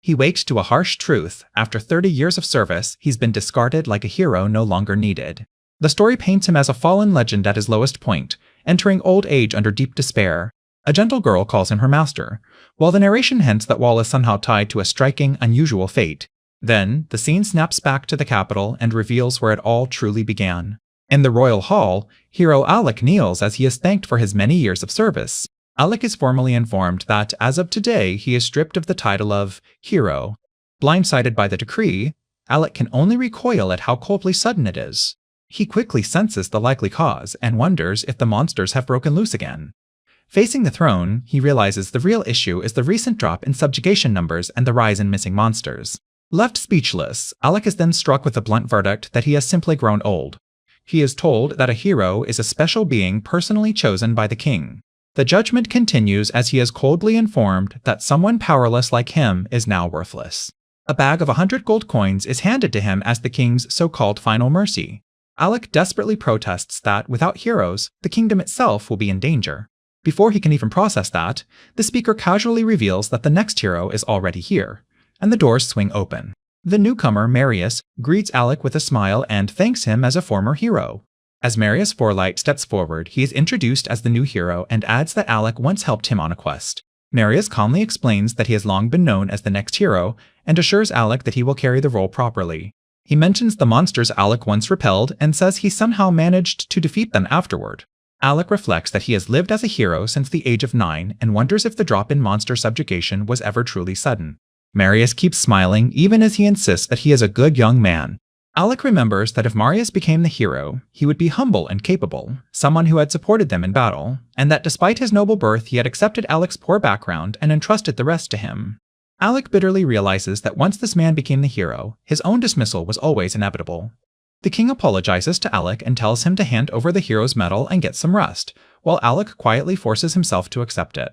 He wakes to a harsh truth. After 30 years of service, he's been discarded like a hero no longer needed. The story paints him as a fallen legend at his lowest point, entering old age under deep despair. A gentle girl calls him her master, while the narration hints that Wall is somehow tied to a striking, unusual fate. Then, the scene snaps back to the capital and reveals where it all truly began. In the royal hall, hero Alec kneels as he is thanked for his many years of service. Alec is formally informed that, as of today, he is stripped of the title of hero. Blindsided by the decree, Alec can only recoil at how coldly sudden it is. He quickly senses the likely cause and wonders if the monsters have broken loose again. Facing the throne, he realizes the real issue is the recent drop in subjugation numbers and the rise in missing monsters. Left speechless, Alec is then struck with the blunt verdict that he has simply grown old. He is told that a hero is a special being personally chosen by the king. The judgment continues as he is coldly informed that someone powerless like him is now worthless. A bag of 100 gold coins is handed to him as the king's so-called final mercy. Alec desperately protests that, without heroes, the kingdom itself will be in danger. Before he can even process that, the speaker casually reveals that the next hero is already here, and the doors swing open. The newcomer, Marius, greets Alec with a smile and thanks him as a former hero. As Marius Forelight steps forward, he is introduced as the new hero and adds that Alec once helped him on a quest. Marius calmly explains that he has long been known as the next hero and assures Alec that he will carry the role properly. He mentions the monsters Alec once repelled and says he somehow managed to defeat them afterward. Alec reflects that he has lived as a hero since the age of 9 and wonders if the drop in monster subjugation was ever truly sudden. Marius keeps smiling even as he insists that he is a good young man. Alec remembers that if Marius became the hero, he would be humble and capable, someone who had supported them in battle, and that despite his noble birth he had accepted Alec's poor background and entrusted the rest to him. Alec bitterly realizes that once this man became the hero, his own dismissal was always inevitable. The king apologizes to Alec and tells him to hand over the hero's medal and get some rest, while Alec quietly forces himself to accept it.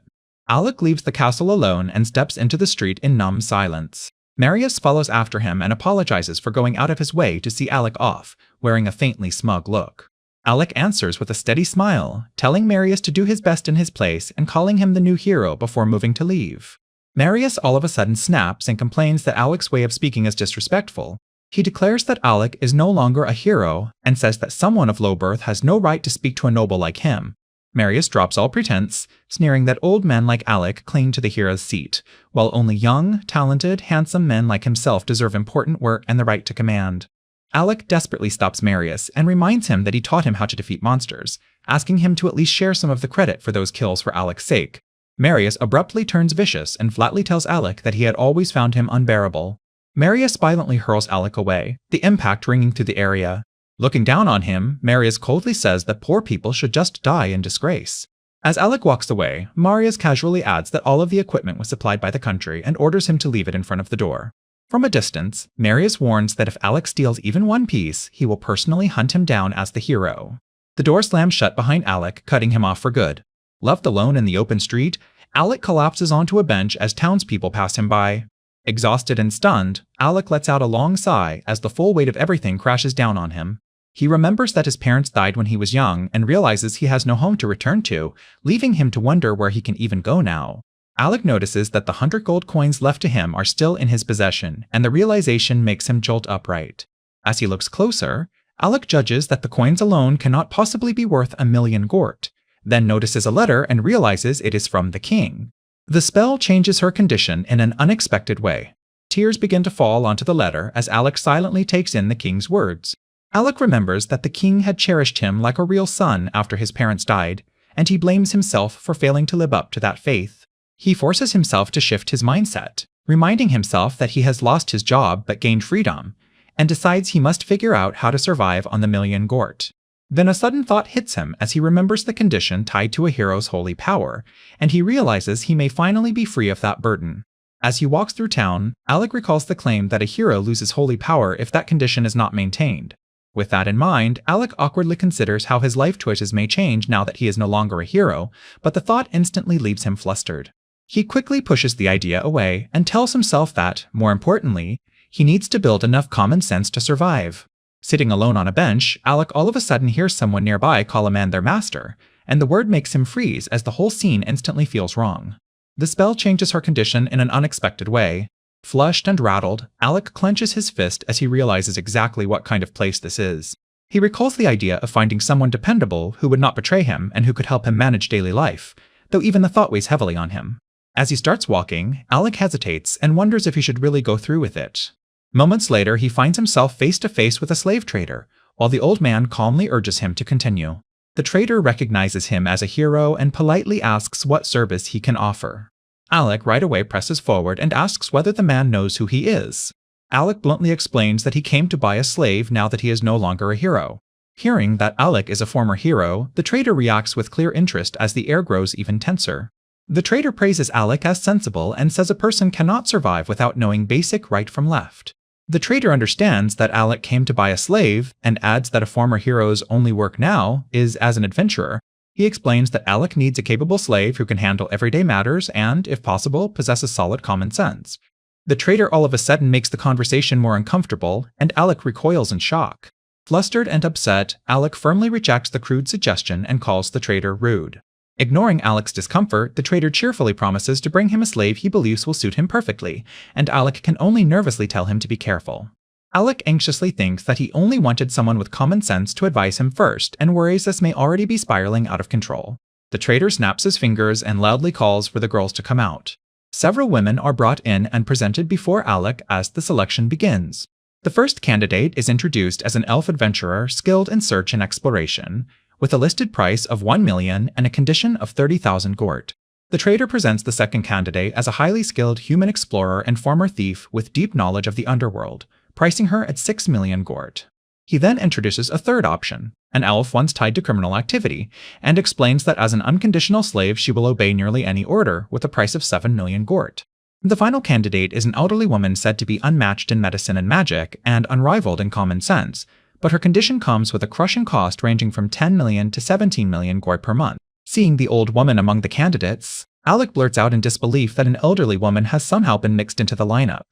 Alec leaves the castle alone and steps into the street in numb silence. Marius follows after him and apologizes for going out of his way to see Alec off, wearing a faintly smug look. Alec answers with a steady smile, telling Marius to do his best in his place and calling him the new hero before moving to leave. Marius all of a sudden snaps and complains that Alec's way of speaking is disrespectful. He declares that Alec is no longer a hero and says that someone of low birth has no right to speak to a noble like him. Marius drops all pretense, sneering that old men like Alec cling to the hero's seat, while only young, talented, handsome men like himself deserve important work and the right to command. Alec desperately stops Marius and reminds him that he taught him how to defeat monsters, asking him to at least share some of the credit for those kills for Alec's sake. Marius abruptly turns vicious and flatly tells Alec that he had always found him unbearable. Marius violently hurls Alec away, the impact ringing through the area. Looking down on him, Marius coldly says that poor people should just die in disgrace. As Alec walks away, Marius casually adds that all of the equipment was supplied by the country and orders him to leave it in front of the door. From a distance, Marius warns that if Alec steals even one piece, he will personally hunt him down as the hero. The door slams shut behind Alec, cutting him off for good. Left alone in the open street, Alec collapses onto a bench as townspeople pass him by. Exhausted and stunned, Alec lets out a long sigh as the full weight of everything crashes down on him. He remembers that his parents died when he was young and realizes he has no home to return to, leaving him to wonder where he can even go now. Alec notices that the 100 gold coins left to him are still in his possession, and the realization makes him jolt upright. As he looks closer, Alec judges that the coins alone cannot possibly be worth 1,000,000 gort, then notices a letter and realizes it is from the king. The spell changes her condition in an unexpected way. Tears begin to fall onto the letter as Alec silently takes in the king's words. Alec remembers that the king had cherished him like a real son after his parents died, and he blames himself for failing to live up to that faith. He forces himself to shift his mindset, reminding himself that he has lost his job but gained freedom, and decides he must figure out how to survive on the 1,000,000 gort. Then a sudden thought hits him as he remembers the condition tied to a hero's holy power, and he realizes he may finally be free of that burden. As he walks through town, Alec recalls the claim that a hero loses holy power if that condition is not maintained. With that in mind, Alec awkwardly considers how his life choices may change now that he is no longer a hero, but the thought instantly leaves him flustered. He quickly pushes the idea away and tells himself that, more importantly, he needs to build enough common sense to survive. Sitting alone on a bench, Alec all of a sudden hears someone nearby call a man their master, and the word makes him freeze as the whole scene instantly feels wrong. The spell changes her condition in an unexpected way. Flushed and rattled, Alec clenches his fist as he realizes exactly what kind of place this is. He recalls the idea of finding someone dependable who would not betray him and who could help him manage daily life, though even the thought weighs heavily on him. As he starts walking, Alec hesitates and wonders if he should really go through with it. Moments later, he finds himself face to face with a slave trader, while the old man calmly urges him to continue. The trader recognizes him as a hero and politely asks what service he can offer. Alec right away presses forward and asks whether the man knows who he is. Alec bluntly explains that he came to buy a slave now that he is no longer a hero. Hearing that Alec is a former hero, the trader reacts with clear interest as the air grows even tenser. The trader praises Alec as sensible and says a person cannot survive without knowing basic right from left. The trader understands that Alec came to buy a slave and adds that a former hero's only work now is as an adventurer. He explains that Alec needs a capable slave who can handle everyday matters and, if possible, possesses solid common sense. The trader all of a sudden makes the conversation more uncomfortable, and Alec recoils in shock. Flustered and upset, Alec firmly rejects the crude suggestion and calls the trader rude. Ignoring Alec's discomfort, the trader cheerfully promises to bring him a slave he believes will suit him perfectly, and Alec can only nervously tell him to be careful. Alec anxiously thinks that he only wanted someone with common sense to advise him first, and worries this may already be spiraling out of control. The trader snaps his fingers and loudly calls for the girls to come out. Several women are brought in and presented before Alec as the selection begins. The first candidate is introduced as an elf adventurer skilled in search and exploration, with a listed price of 1 million and a condition of 30,000 gort. The trader presents the second candidate as a highly skilled human explorer and former thief with deep knowledge of the underworld, pricing her at 6 million gort. He then introduces a third option, an elf once tied to criminal activity, and explains that as an unconditional slave she will obey nearly any order, with a price of 7 million gort. The final candidate is an elderly woman said to be unmatched in medicine and magic, and unrivaled in common sense, but her condition comes with a crushing cost ranging from 10 million to 17 million gort per month. Seeing the old woman among the candidates, Alec blurts out in disbelief that an elderly woman has somehow been mixed into the lineup.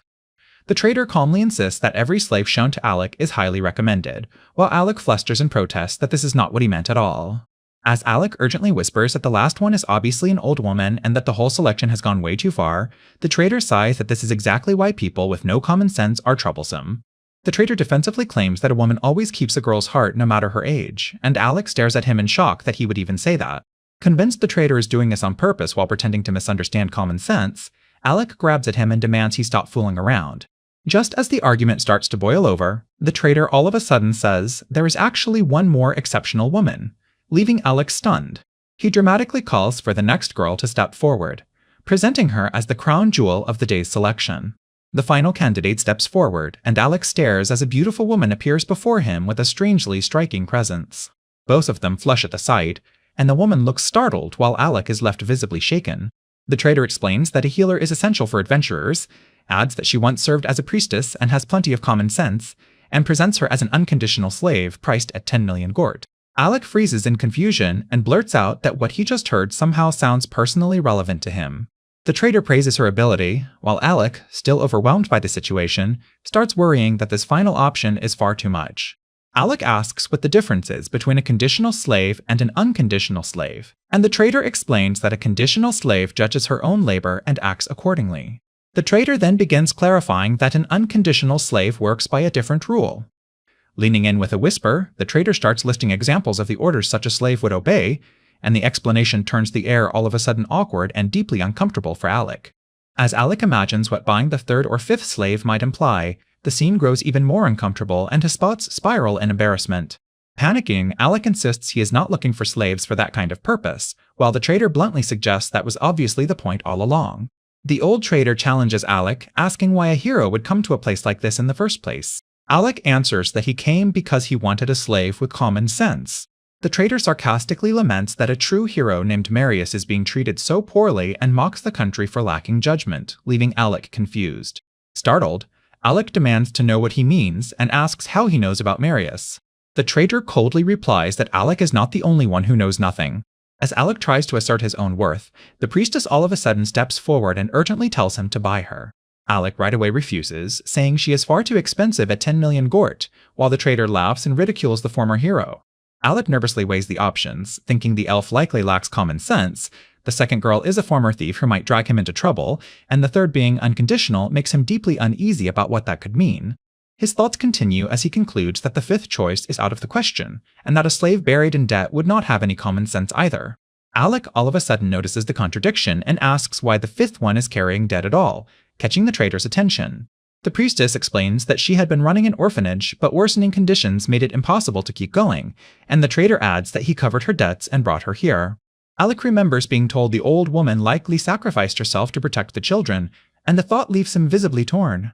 The trader calmly insists that every slave shown to Alec is highly recommended, while Alec flusters and protests that this is not what he meant at all. As Alec urgently whispers that the last one is obviously an old woman and that the whole selection has gone way too far, the trader sighs that this is exactly why people with no common sense are troublesome. The trader defensively claims that a woman always keeps a girl's heart no matter her age, and Alec stares at him in shock that he would even say that. Convinced the trader is doing this on purpose while pretending to misunderstand common sense, Alec grabs at him and demands he stop fooling around. Just as the argument starts to boil over, the trader all of a sudden says there is actually one more exceptional woman, leaving Alec stunned. He dramatically calls for the next girl to step forward, presenting her as the crown jewel of the day's selection. The final candidate steps forward, and Alec stares as a beautiful woman appears before him with a strangely striking presence. Both of them flush at the sight, and the woman looks startled while Alec is left visibly shaken. The trader explains that a healer is essential for adventurers, adds that she once served as a priestess and has plenty of common sense, and presents her as an unconditional slave priced at 10 million gort. Alec freezes in confusion and blurts out that what he just heard somehow sounds personally relevant to him. The trader praises her ability, while Alec, still overwhelmed by the situation, starts worrying that this final option is far too much. Alec asks what the difference is between a conditional slave and an unconditional slave, and the trader explains that a conditional slave judges her own labor and acts accordingly. The trader then begins clarifying that an unconditional slave works by a different rule. Leaning in with a whisper, the trader starts listing examples of the orders such a slave would obey, and the explanation turns the air all of a sudden awkward and deeply uncomfortable for Alec. As Alec imagines what buying the third or fifth slave might imply, the scene grows even more uncomfortable and his thoughts spiral in embarrassment. Panicking, Alec insists he is not looking for slaves for that kind of purpose, while the trader bluntly suggests that was obviously the point all along. The old trader challenges Alec, asking why a hero would come to a place like this in the first place. Alec answers that he came because he wanted a slave with common sense. The trader sarcastically laments that a true hero named Marius is being treated so poorly and mocks the country for lacking judgment, leaving Alec confused. Startled, Alec demands to know what he means and asks how he knows about Marius. The trader coldly replies that Alec is not the only one who knows nothing. As Alec tries to assert his own worth, the priestess all of a sudden steps forward and urgently tells him to buy her. Alec right away refuses, saying she is far too expensive at 10 million gort, while the trader laughs and ridicules the former hero. Alec nervously weighs the options, thinking the elf likely lacks common sense, The second girl is a former thief who might drag him into trouble, and the third being unconditional makes him deeply uneasy about what that could mean. His thoughts continue as he concludes that the fifth choice is out of the question, and that a slave buried in debt would not have any common sense either. Alec all of a sudden notices the contradiction and asks why the fifth one is carrying debt at all, catching the trader's attention. The priestess explains that she had been running an orphanage, but worsening conditions made it impossible to keep going, and the trader adds that he covered her debts and brought her here. Alec remembers being told the old woman likely sacrificed herself to protect the children, and the thought leaves him visibly torn.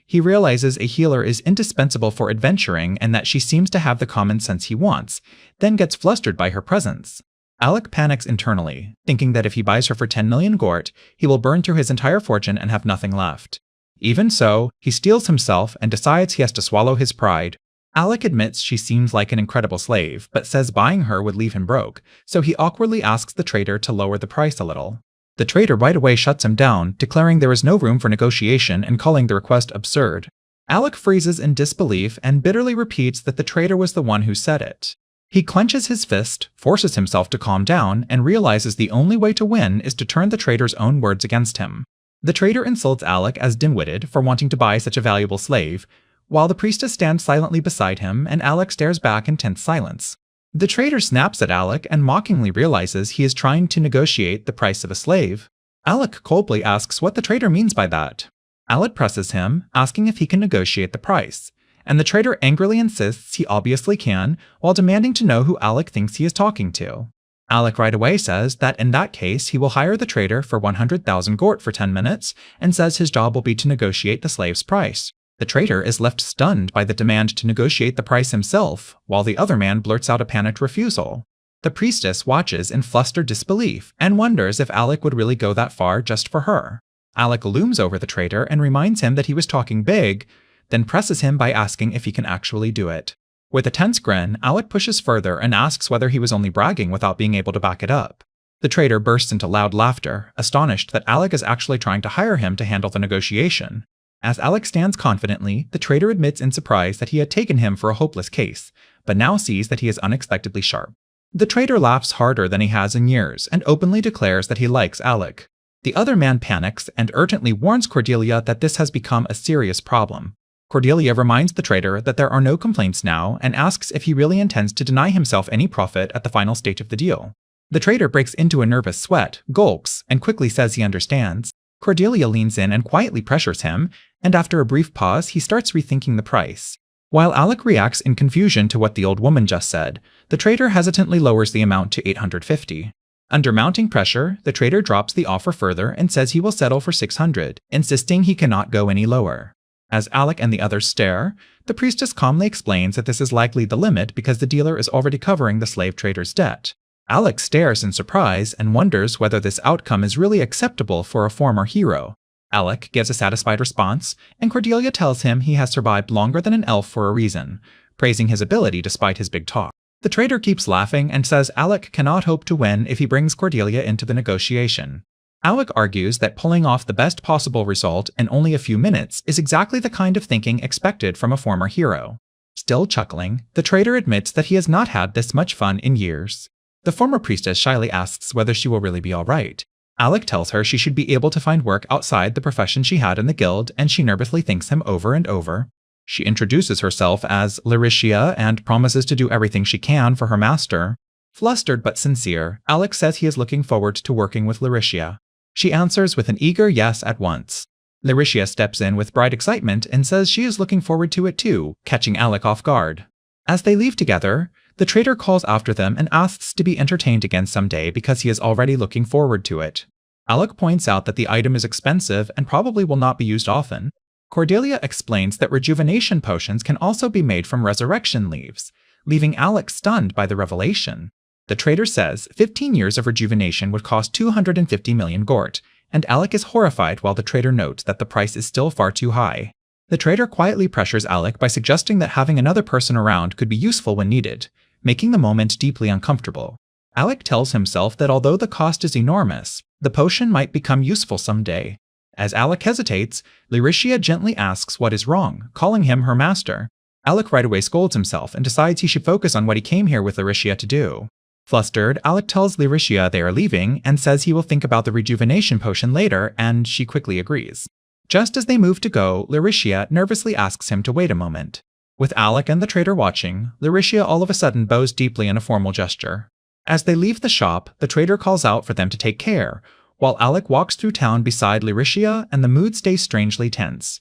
He realizes a healer is indispensable for adventuring and that she seems to have the common sense he wants, then gets flustered by her presence. Alec panics internally, thinking that if he buys her for 10 million gort, he will burn through his entire fortune and have nothing left. Even so, he steels himself and decides he has to swallow his pride. Alec admits she seems like an incredible slave, but says buying her would leave him broke, so he awkwardly asks the trader to lower the price a little. The trader right away shuts him down, declaring there is no room for negotiation and calling the request absurd. Alec freezes in disbelief and bitterly repeats that the trader was the one who said it. He clenches his fist, forces himself to calm down, and realizes the only way to win is to turn the trader's own words against him. The trader insults Alec as dim-witted for wanting to buy such a valuable slave, while the priestess stands silently beside him and Alec stares back in tense silence. The trader snaps at Alec and mockingly realizes he is trying to negotiate the price of a slave. Alec coldly asks what the trader means by that. Alec presses him, asking if he can negotiate the price, and the trader angrily insists he obviously can, while demanding to know who Alec thinks he is talking to. Alec right away says that in that case he will hire the trader for 100,000 gort for 10 minutes, and says his job will be to negotiate the slave's price. The trader is left stunned by the demand to negotiate the price himself, while the other man blurts out a panicked refusal. The priestess watches in flustered disbelief and wonders if Alec would really go that far just for her. Alec looms over the trader and reminds him that he was talking big, then presses him by asking if he can actually do it. With a tense grin, Alec pushes further and asks whether he was only bragging without being able to back it up. The trader bursts into loud laughter, astonished that Alec is actually trying to hire him to handle the negotiation. As Alec stands confidently, the trader admits in surprise that he had taken him for a hopeless case, but now sees that he is unexpectedly sharp. The trader laughs harder than he has in years and openly declares that he likes Alec. The other man panics and urgently warns Cordelia that this has become a serious problem. Cordelia reminds the trader that there are no complaints now and asks if he really intends to deny himself any profit at the final stage of the deal. The trader breaks into a nervous sweat, gulps, and quickly says he understands. Cordelia leans in and quietly pressures him, and after a brief pause, he starts rethinking the price. While Alec reacts in confusion to what the old woman just said, the trader hesitantly lowers the amount to 850. Under mounting pressure, the trader drops the offer further and says he will settle for 600, insisting he cannot go any lower. As Alec and the others stare, the priestess calmly explains that this is likely the limit because the dealer is already covering the slave trader's debt. Alec stares in surprise and wonders whether this outcome is really acceptable for a former hero. Alec gives a satisfied response, and Cordelia tells him he has survived longer than an elf for a reason, praising his ability despite his big talk. The trader keeps laughing and says Alec cannot hope to win if he brings Cordelia into the negotiation. Alec argues that pulling off the best possible result in only a few minutes is exactly the kind of thinking expected from a former hero. Still chuckling, the trader admits that he has not had this much fun in years. The former priestess shyly asks whether she will really be alright. Alec tells her she should be able to find work outside the profession she had in the guild, and she nervously thanks him over and over. She introduces herself as Laetitia and promises to do everything she can for her master. Flustered but sincere, Alec says he is looking forward to working with Laetitia. She answers with an eager yes at once. Laetitia steps in with bright excitement and says she is looking forward to it too, catching Alec off guard. As they leave together, the trader calls after them and asks to be entertained again someday because he is already looking forward to it. Alec points out that the item is expensive and probably will not be used often. Cordelia explains that rejuvenation potions can also be made from resurrection leaves, leaving Alec stunned by the revelation. The trader says 15 years of rejuvenation would cost 250 million gort, and Alec is horrified while the trader notes that the price is still far too high. The trader quietly pressures Alec by suggesting that having another person around could be useful when needed, making the moment deeply uncomfortable. Alec tells himself that although the cost is enormous, the potion might become useful someday. As Alec hesitates, Laetitia gently asks what is wrong, calling him her master. Alec right away scolds himself and decides he should focus on what he came here with Laetitia to do. Flustered, Alec tells Laetitia they are leaving and says he will think about the rejuvenation potion later, and she quickly agrees. Just as they move to go, Laetitia nervously asks him to wait a moment. With Alec and the trader watching, Laetitia all of a sudden bows deeply in a formal gesture. As they leave the shop, the trader calls out for them to take care, while Alec walks through town beside Laetitia and the mood stays strangely tense.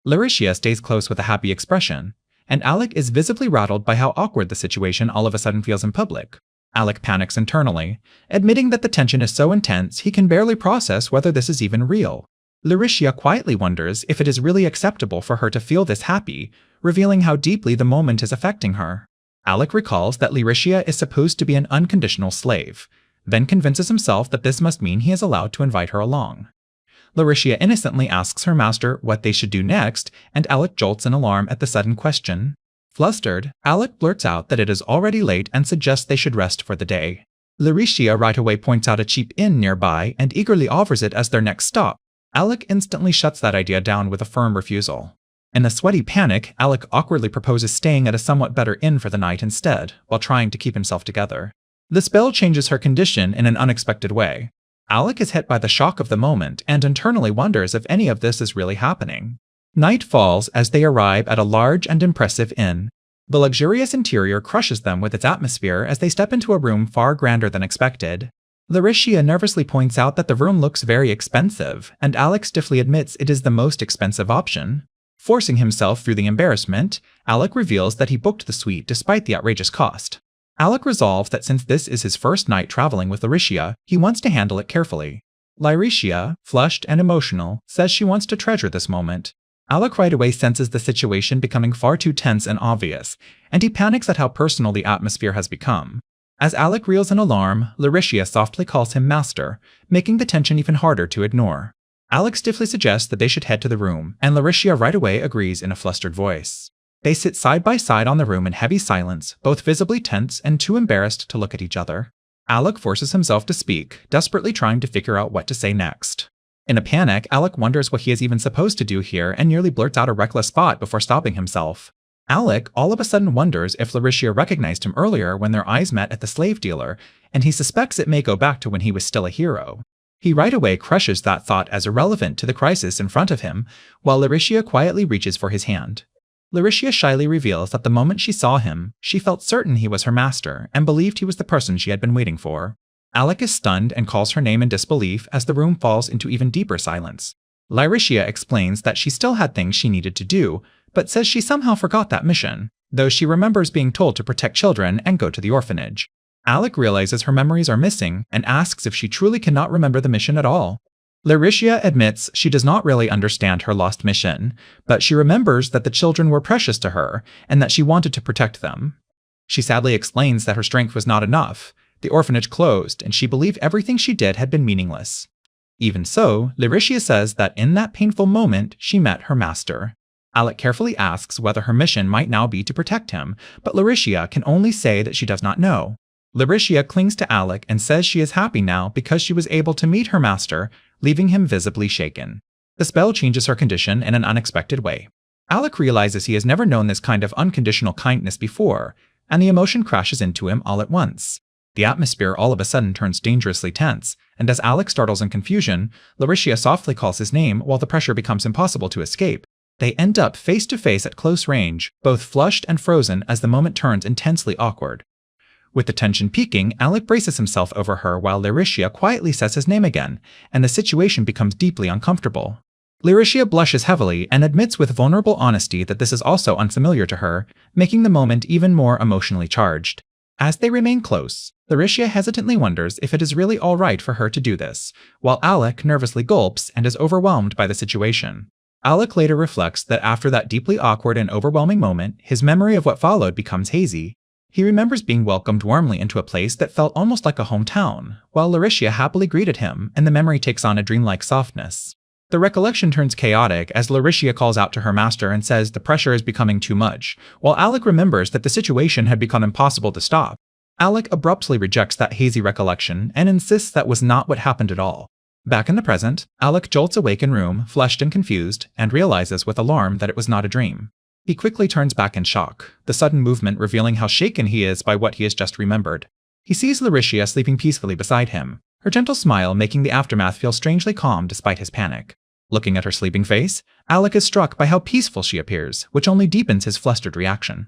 Laetitia stays close with a happy expression, and Alec is visibly rattled by how awkward the situation all of a sudden feels in public. Alec panics internally, admitting that the tension is so intense he can barely process whether this is even real. Laetitia quietly wonders if it is really acceptable for her to feel this happy, revealing how deeply the moment is affecting her. Alec recalls that Laetitia is supposed to be an unconditional slave, then convinces himself that this must mean he is allowed to invite her along. Laetitia innocently asks her master what they should do next, and Alec jolts in alarm at the sudden question. Flustered, Alec blurts out that it is already late and suggests they should rest for the day. Laetitia right away points out a cheap inn nearby and eagerly offers it as their next stop. Alec instantly shuts that idea down with a firm refusal. In a sweaty panic, Alec awkwardly proposes staying at a somewhat better inn for the night instead, while trying to keep himself together. The spell changes her condition in an unexpected way. Alec is hit by the shock of the moment and internally wonders if any of this is really happening. Night falls as they arrive at a large and impressive inn. The luxurious interior crushes them with its atmosphere as they step into a room far grander than expected. Laetitia nervously points out that the room looks very expensive, and Alec stiffly admits it is the most expensive option. Forcing himself through the embarrassment, Alec reveals that he booked the suite despite the outrageous cost. Alec resolves that since this is his first night traveling with Laetitia, he wants to handle it carefully. Laetitia, flushed and emotional, says she wants to treasure this moment. Alec right away senses the situation becoming far too tense and obvious, and he panics at how personal the atmosphere has become. As Alec reels in alarm, Laetitia softly calls him master, making the tension even harder to ignore. Alec stiffly suggests that they should head to the room, and Laetitia right away agrees in a flustered voice. They sit side by side on the room in heavy silence, both visibly tense and too embarrassed to look at each other. Alec forces himself to speak, desperately trying to figure out what to say next. In a panic, Alec wonders what he is even supposed to do here and nearly blurts out a reckless thought before stopping himself. Alec all of a sudden wonders if Laetitia recognized him earlier when their eyes met at the slave dealer, and he suspects it may go back to when he was still a hero. He right away crushes that thought as irrelevant to the crisis in front of him, while Laetitia quietly reaches for his hand. Laetitia shyly reveals that the moment she saw him, she felt certain he was her master and believed he was the person she had been waiting for. Alec is stunned and calls her name in disbelief as the room falls into even deeper silence. Laetitia explains that she still had things she needed to do, but says she somehow forgot that mission, though she remembers being told to protect children and go to the orphanage. Alec realizes her memories are missing and asks if she truly cannot remember the mission at all. Laetitia admits she does not really understand her lost mission, but she remembers that the children were precious to her and that she wanted to protect them. She sadly explains that her strength was not enough. The orphanage closed, and she believed everything she did had been meaningless. Even so, Laetitia says that in that painful moment, she met her master. Alec carefully asks whether her mission might now be to protect him, but Laetitia can only say that she does not know. Laetitia clings to Alec and says she is happy now because she was able to meet her master, leaving him visibly shaken. The spell changes her condition in an unexpected way. Alec realizes he has never known this kind of unconditional kindness before, and the emotion crashes into him all at once. The atmosphere all of a sudden turns dangerously tense, and as Alec startles in confusion, Laetitia softly calls his name while the pressure becomes impossible to escape. They end up face to face at close range, both flushed and frozen as the moment turns intensely awkward. With the tension peaking, Alec braces himself over her while Laetitia quietly says his name again, and the situation becomes deeply uncomfortable. Laetitia blushes heavily and admits with vulnerable honesty that this is also unfamiliar to her, making the moment even more emotionally charged. As they remain close, Laetitia hesitantly wonders if it is really all right for her to do this, while Alec nervously gulps and is overwhelmed by the situation. Alec later reflects that after that deeply awkward and overwhelming moment, his memory of what followed becomes hazy. He remembers being welcomed warmly into a place that felt almost like a hometown, while Laetitia happily greeted him, and the memory takes on a dreamlike softness. The recollection turns chaotic as Laetitia calls out to her master and says the pressure is becoming too much, while Alec remembers that the situation had become impossible to stop. Alec abruptly rejects that hazy recollection and insists that was not what happened at all. Back in the present, Alec jolts awake in room, flushed and confused, and realizes with alarm that it was not a dream. He quickly turns back in shock, the sudden movement revealing how shaken he is by what he has just remembered. He sees Laetitia sleeping peacefully beside him, her gentle smile making the aftermath feel strangely calm despite his panic. Looking at her sleeping face, Alec is struck by how peaceful she appears, which only deepens his flustered reaction.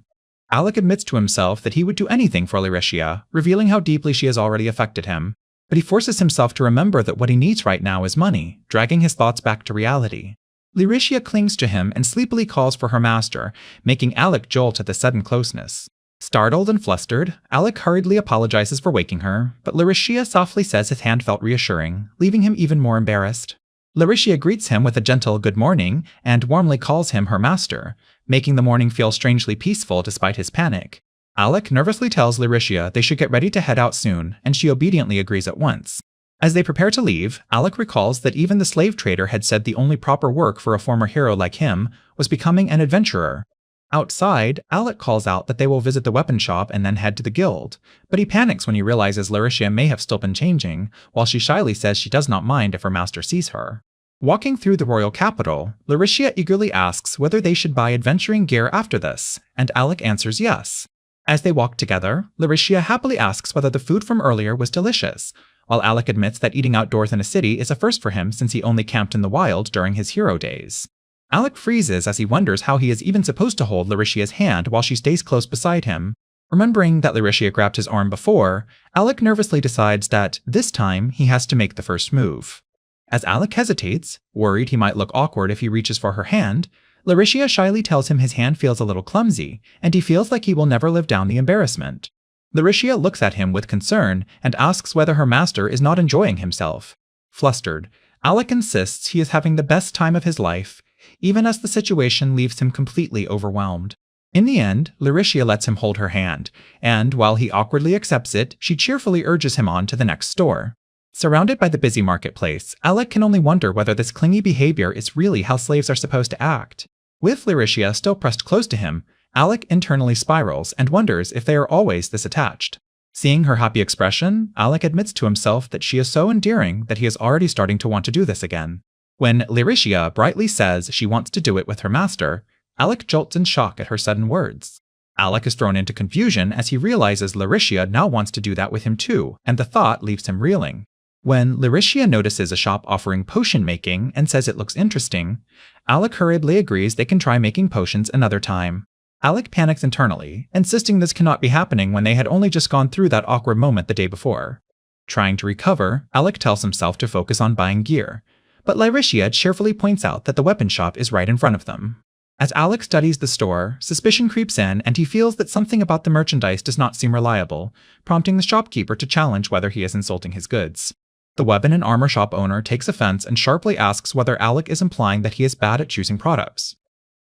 Alec admits to himself that he would do anything for Laetitia, revealing how deeply she has already affected him. But he forces himself to remember that what he needs right now is money, dragging his thoughts back to reality. Laetitia clings to him and sleepily calls for her master, making Alec jolt at the sudden closeness. Startled and flustered, Alec hurriedly apologizes for waking her, but Laetitia softly says his hand felt reassuring, leaving him even more embarrassed. Laetitia greets him with a gentle good morning and warmly calls him her master, making the morning feel strangely peaceful despite his panic. Alec nervously tells Laetitia they should get ready to head out soon, and she obediently agrees at once. As they prepare to leave, Alec recalls that even the slave trader had said the only proper work for a former hero like him was becoming an adventurer. Outside, Alec calls out that they will visit the weapon shop and then head to the guild, but he panics when he realizes Laetitia may have still been changing, while she shyly says she does not mind if her master sees her. Walking through the royal capital, Laetitia eagerly asks whether they should buy adventuring gear after this, and Alec answers yes. As they walk together, Laetitia happily asks whether the food from earlier was delicious, while Alec admits that eating outdoors in a city is a first for him since he only camped in the wild during his hero days. Alec freezes as he wonders how he is even supposed to hold Laetitia's hand while she stays close beside him. Remembering that Laetitia grabbed his arm before, Alec nervously decides that, this time, he has to make the first move. As Alec hesitates, worried he might look awkward if he reaches for her hand, Laetitia shyly tells him his hand feels a little clumsy, and he feels like he will never live down the embarrassment. Laetitia looks at him with concern and asks whether her master is not enjoying himself. Flustered, Alec insists he is having the best time of his life, even as the situation leaves him completely overwhelmed. In the end, Laetitia lets him hold her hand, and while he awkwardly accepts it, she cheerfully urges him on to the next store. Surrounded by the busy marketplace, Alec can only wonder whether this clingy behavior is really how slaves are supposed to act. With Laetitia still pressed close to him, Alec internally spirals and wonders if they are always this attached. Seeing her happy expression, Alec admits to himself that she is so endearing that he is already starting to want to do this again. When Laetitia brightly says she wants to do it with her master, Alec jolts in shock at her sudden words. Alec is thrown into confusion as he realizes Laetitia now wants to do that with him too, and the thought leaves him reeling. When Laetitia notices a shop offering potion making and says it looks interesting, Alec hurriedly agrees they can try making potions another time. Alec panics internally, insisting this cannot be happening when they had only just gone through that awkward moment the day before. Trying to recover, Alec tells himself to focus on buying gear, but Laetitia cheerfully points out that the weapon shop is right in front of them. As Alec studies the store, suspicion creeps in and he feels that something about the merchandise does not seem reliable, prompting the shopkeeper to challenge whether he is insulting his goods. The weapon and armor shop owner takes offense and sharply asks whether Alec is implying that he is bad at choosing products.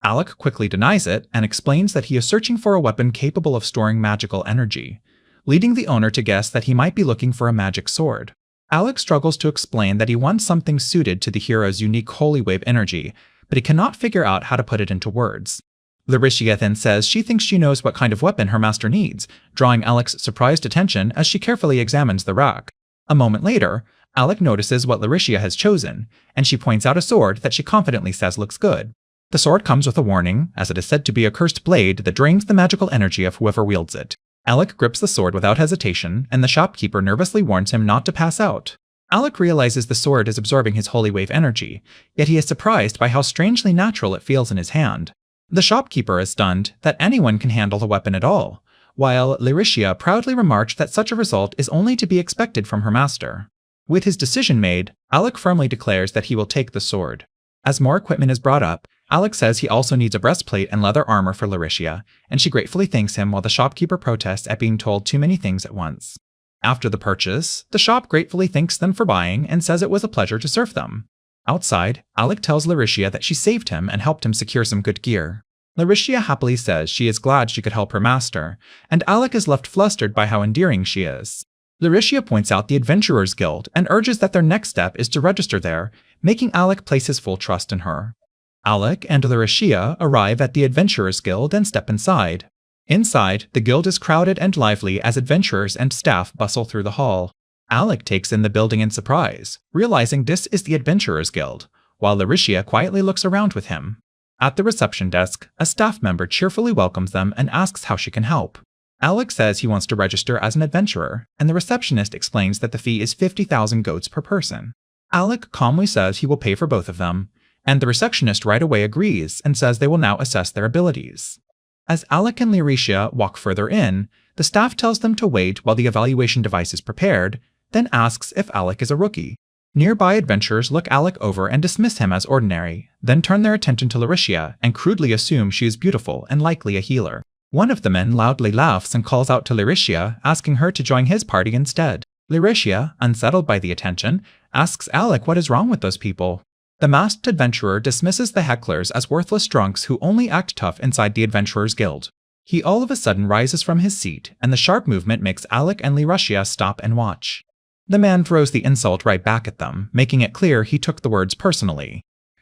Alec quickly denies it and explains that he is searching for a weapon capable of storing magical energy, leading the owner to guess that he might be looking for a magic sword. Alec struggles to explain that he wants something suited to the hero's unique holy wave energy, but he cannot figure out how to put it into words. Laetitia then says she thinks she knows what kind of weapon her master needs, drawing Alec's surprised attention as she carefully examines the rack. A moment later, Alec notices what Laetitia has chosen, and she points out a sword that she confidently says looks good. The sword comes with a warning, as it is said to be a cursed blade that drains the magical energy of whoever wields it. Alec grips the sword without hesitation, and the shopkeeper nervously warns him not to pass out. Alec realizes the sword is absorbing his holy wave energy, yet he is surprised by how strangely natural it feels in his hand. The shopkeeper is stunned that anyone can handle the weapon at all, while Laetitia proudly remarked that such a result is only to be expected from her master. With his decision made, Alec firmly declares that he will take the sword. As more equipment is brought up, Alec says he also needs a breastplate and leather armor for Laetitia, and she gratefully thanks him while the shopkeeper protests at being told too many things at once. After the purchase, the shop gratefully thanks them for buying and says it was a pleasure to serve them. Outside, Alec tells Laetitia that she saved him and helped him secure some good gear. Laetitia happily says she is glad she could help her master, and Alec is left flustered by how endearing she is. Laetitia points out the Adventurers Guild and urges that their next step is to register there, making Alec place his full trust in her. Alec and Laetitia arrive at the Adventurers Guild and step inside. Inside, the guild is crowded and lively as adventurers and staff bustle through the hall. Alec takes in the building in surprise, realizing this is the Adventurers Guild, while Laetitia quietly looks around with him. At the reception desk, a staff member cheerfully welcomes them and asks how she can help. Alec says he wants to register as an adventurer, and the receptionist explains that the fee is 50,000 goats per person. Alec calmly says he will pay for both of them, and the receptionist right away agrees and says they will now assess their abilities. As Alec and Lyricia walk further in, the staff tells them to wait while the evaluation device is prepared, then asks if Alec is a rookie. Nearby adventurers look Alec over and dismiss him as ordinary, then turn their attention to Lyricia and crudely assume she is beautiful and likely a healer. One of the men loudly laughs and calls out to Lyricia, asking her to join his party instead. Lyricia, unsettled by the attention, asks Alec what is wrong with those people. The masked adventurer dismisses the hecklers as worthless drunks who only act tough inside the Adventurers Guild. He all of a sudden rises from his seat, and the sharp movement makes Alec and Lyricia stop and watch. The man throws the insult right back at them, making it clear he took the words personally.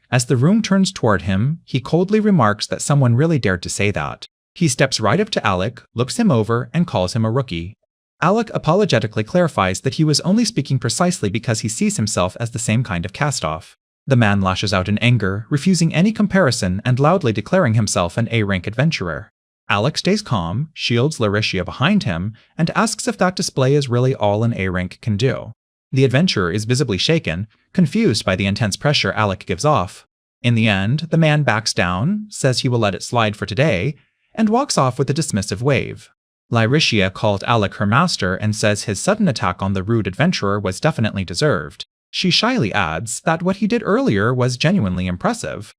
As the room turns toward him, he coldly remarks that someone really dared to say that. He steps right up to Alec, looks him over, and calls him a rookie. Alec apologetically clarifies that he was only speaking precisely because he sees himself as the same kind of cast-off. The man lashes out in anger, refusing any comparison and loudly declaring himself an A-rank adventurer. Alec stays calm, shields Lyricia behind him, and asks if that display is really all an A-rank can do. The adventurer is visibly shaken, confused by the intense pressure Alec gives off. In the end, the man backs down, says he will let it slide for today, and walks off with a dismissive wave. Lyricia called Alec her master and says his sudden attack on the rude adventurer was definitely deserved. She shyly adds that what he did earlier was genuinely impressive.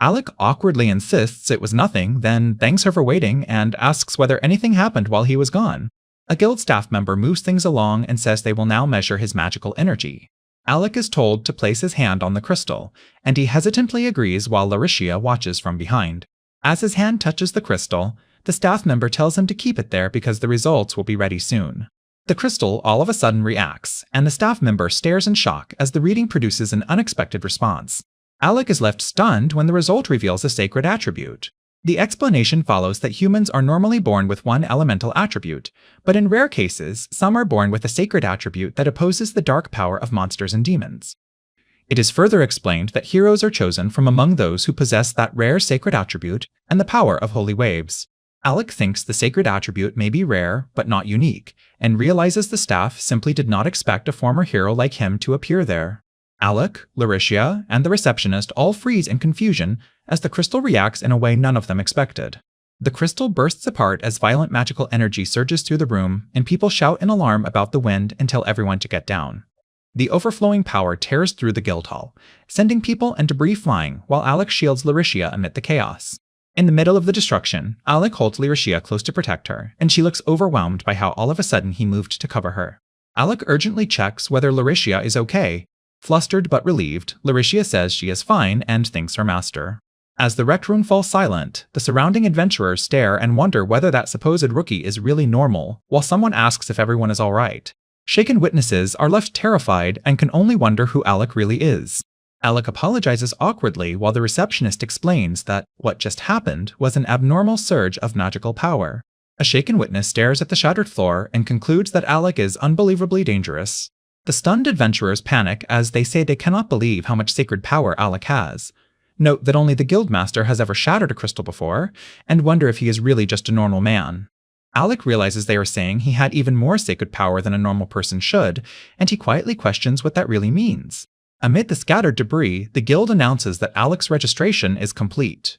Alec awkwardly insists it was nothing, then thanks her for waiting and asks whether anything happened while he was gone. A guild staff member moves things along and says they will now measure his magical energy. Alec is told to place his hand on the crystal, and he hesitantly agrees while Lyricia watches from behind. As his hand touches the crystal, the staff member tells him to keep it there because the results will be ready soon. The crystal all of a sudden reacts, and the staff member stares in shock as the reading produces an unexpected response. Alec is left stunned when the result reveals a sacred attribute. The explanation follows that humans are normally born with one elemental attribute, but in rare cases, some are born with a sacred attribute that opposes the dark power of monsters and demons. It is further explained that heroes are chosen from among those who possess that rare sacred attribute and the power of holy waves. Alec thinks the sacred attribute may be rare, but not unique, and realizes the staff simply did not expect a former hero like him to appear there. Alec, Lyricia, and the receptionist all freeze in confusion as the crystal reacts in a way none of them expected. The crystal bursts apart as violent magical energy surges through the room, and people shout in alarm about the wind and tell everyone to get down. The overflowing power tears through the guild hall, sending people and debris flying while Alec shields Lyricia amid the chaos. In the middle of the destruction, Alec holds Lyricia close to protect her, and she looks overwhelmed by how all of a sudden he moved to cover her. Alec urgently checks whether Lyricia is okay. Flustered but relieved, Lyricia says she is fine and thanks her master. As the rec room falls silent, the surrounding adventurers stare and wonder whether that supposed rookie is really normal, while someone asks if everyone is alright. Shaken witnesses are left terrified and can only wonder who Alec really is. Alec apologizes awkwardly while the receptionist explains that what just happened was an abnormal surge of magical power. A shaken witness stares at the shattered floor and concludes that Alec is unbelievably dangerous. The stunned adventurers panic as they say they cannot believe how much sacred power Alec has. Note that only the guildmaster has ever shattered a crystal before, and wonder if he is really just a normal man. Alec realizes they are saying he had even more sacred power than a normal person should, and he quietly questions what that really means. Amid the scattered debris, the guild announces that Alec's registration is complete.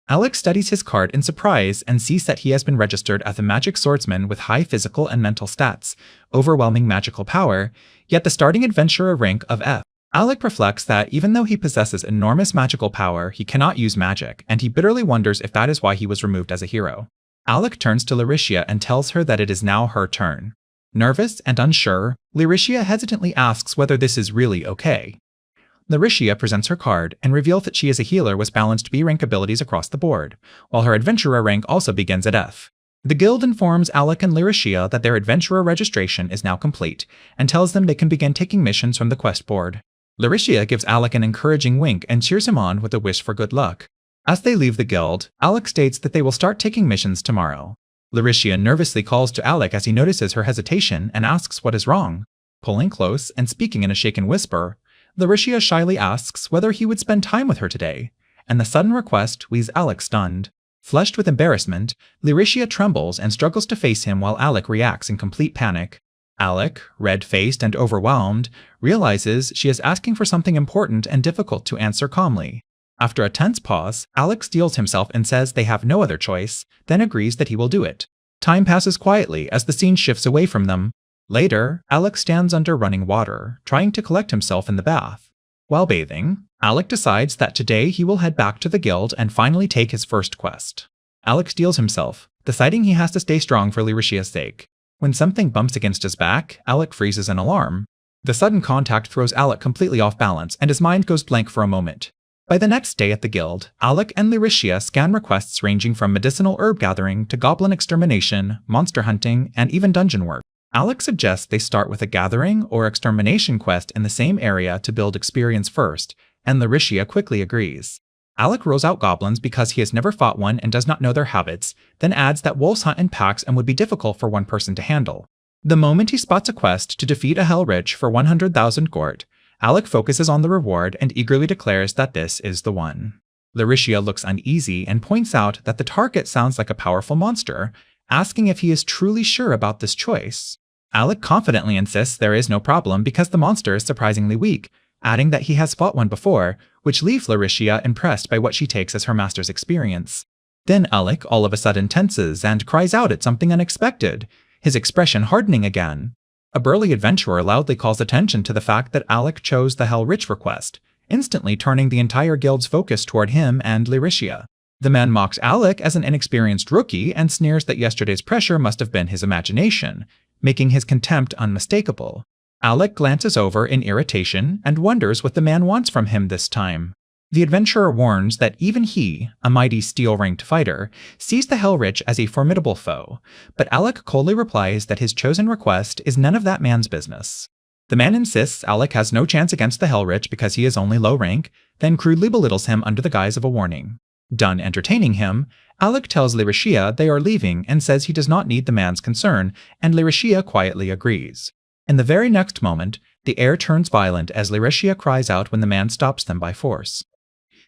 Alec studies his card in surprise and sees that he has been registered as a magic swordsman with high physical and mental stats, overwhelming magical power, yet the starting adventurer rank of F. Alec reflects that even though he possesses enormous magical power, he cannot use magic, and he bitterly wonders if that is why he was removed as a hero. Alec turns to Lyricia and tells her that it is now her turn. Nervous and unsure, Lyricia hesitantly asks whether this is really okay. Lyricia presents her card and reveals that she is a healer with balanced B-rank abilities across the board, while her adventurer rank also begins at F. The guild informs Alec and Lyricia that their adventurer registration is now complete, and tells them they can begin taking missions from the quest board. Lyricia gives Alec an encouraging wink and cheers him on with a wish for good luck. As they leave the guild, Alec states that they will start taking missions tomorrow. Lyricia nervously calls to Alec as he notices her hesitation and asks what is wrong. Pulling close and speaking in a shaken whisper, Lyricia shyly asks whether he would spend time with her today, and the sudden request leaves Alec stunned. Flushed with embarrassment, Laetitia trembles and struggles to face him while Alec reacts in complete panic. Alec, red-faced and overwhelmed, realizes she is asking for something important and difficult to answer calmly. After a tense pause, Alec steels himself and says they have no other choice, then agrees that he will do it. Time passes quietly as the scene shifts away from them. Later, Alec stands under running water, trying to collect himself in the bath. While bathing, Alec decides that today he will head back to the guild and finally take his first quest. Alec steels himself, deciding he has to stay strong for Laetitia's sake. When something bumps against his back, Alec freezes in alarm. The sudden contact throws Alec completely off balance and his mind goes blank for a moment. By the next day at the guild, Alec and Laetitia scan requests ranging from medicinal herb gathering to goblin extermination, monster hunting, and even dungeon work. Alec suggests they start with a gathering or extermination quest in the same area to build experience first, and Laetitia quickly agrees. Alec rules out goblins because he has never fought one and does not know their habits, then adds that wolves hunt in packs and would be difficult for one person to handle. The moment he spots a quest to defeat a Hellrich for 100,000 gort, Alec focuses on the reward and eagerly declares that this is the one. Laetitia looks uneasy and points out that the target sounds like a powerful monster, asking if he is truly sure about this choice. Alec confidently insists there is no problem because the monster is surprisingly weak, adding that he has fought one before, which leaves Laetitia impressed by what she takes as her master's experience. Then Alec all of a sudden tenses and cries out at something unexpected, his expression hardening again. A burly adventurer loudly calls attention to the fact that Alec chose the Hellrich request, instantly turning the entire guild's focus toward him and Laetitia. The man mocks Alec as an inexperienced rookie and sneers that yesterday's pressure must have been his imagination, making his contempt unmistakable. Alec glances over in irritation and wonders what the man wants from him this time. The adventurer warns that even he, a mighty steel-ranked fighter, sees the Hellrich as a formidable foe, but Alec coldly replies that his chosen request is none of that man's business. The man insists Alec has no chance against the Hellrich because he is only low rank, then crudely belittles him under the guise of a warning. Done entertaining him, Alec tells Laetitia they are leaving and says he does not need the man's concern, and Laetitia quietly agrees. In the very next moment, the air turns violent as Laetitia cries out when the man stops them by force.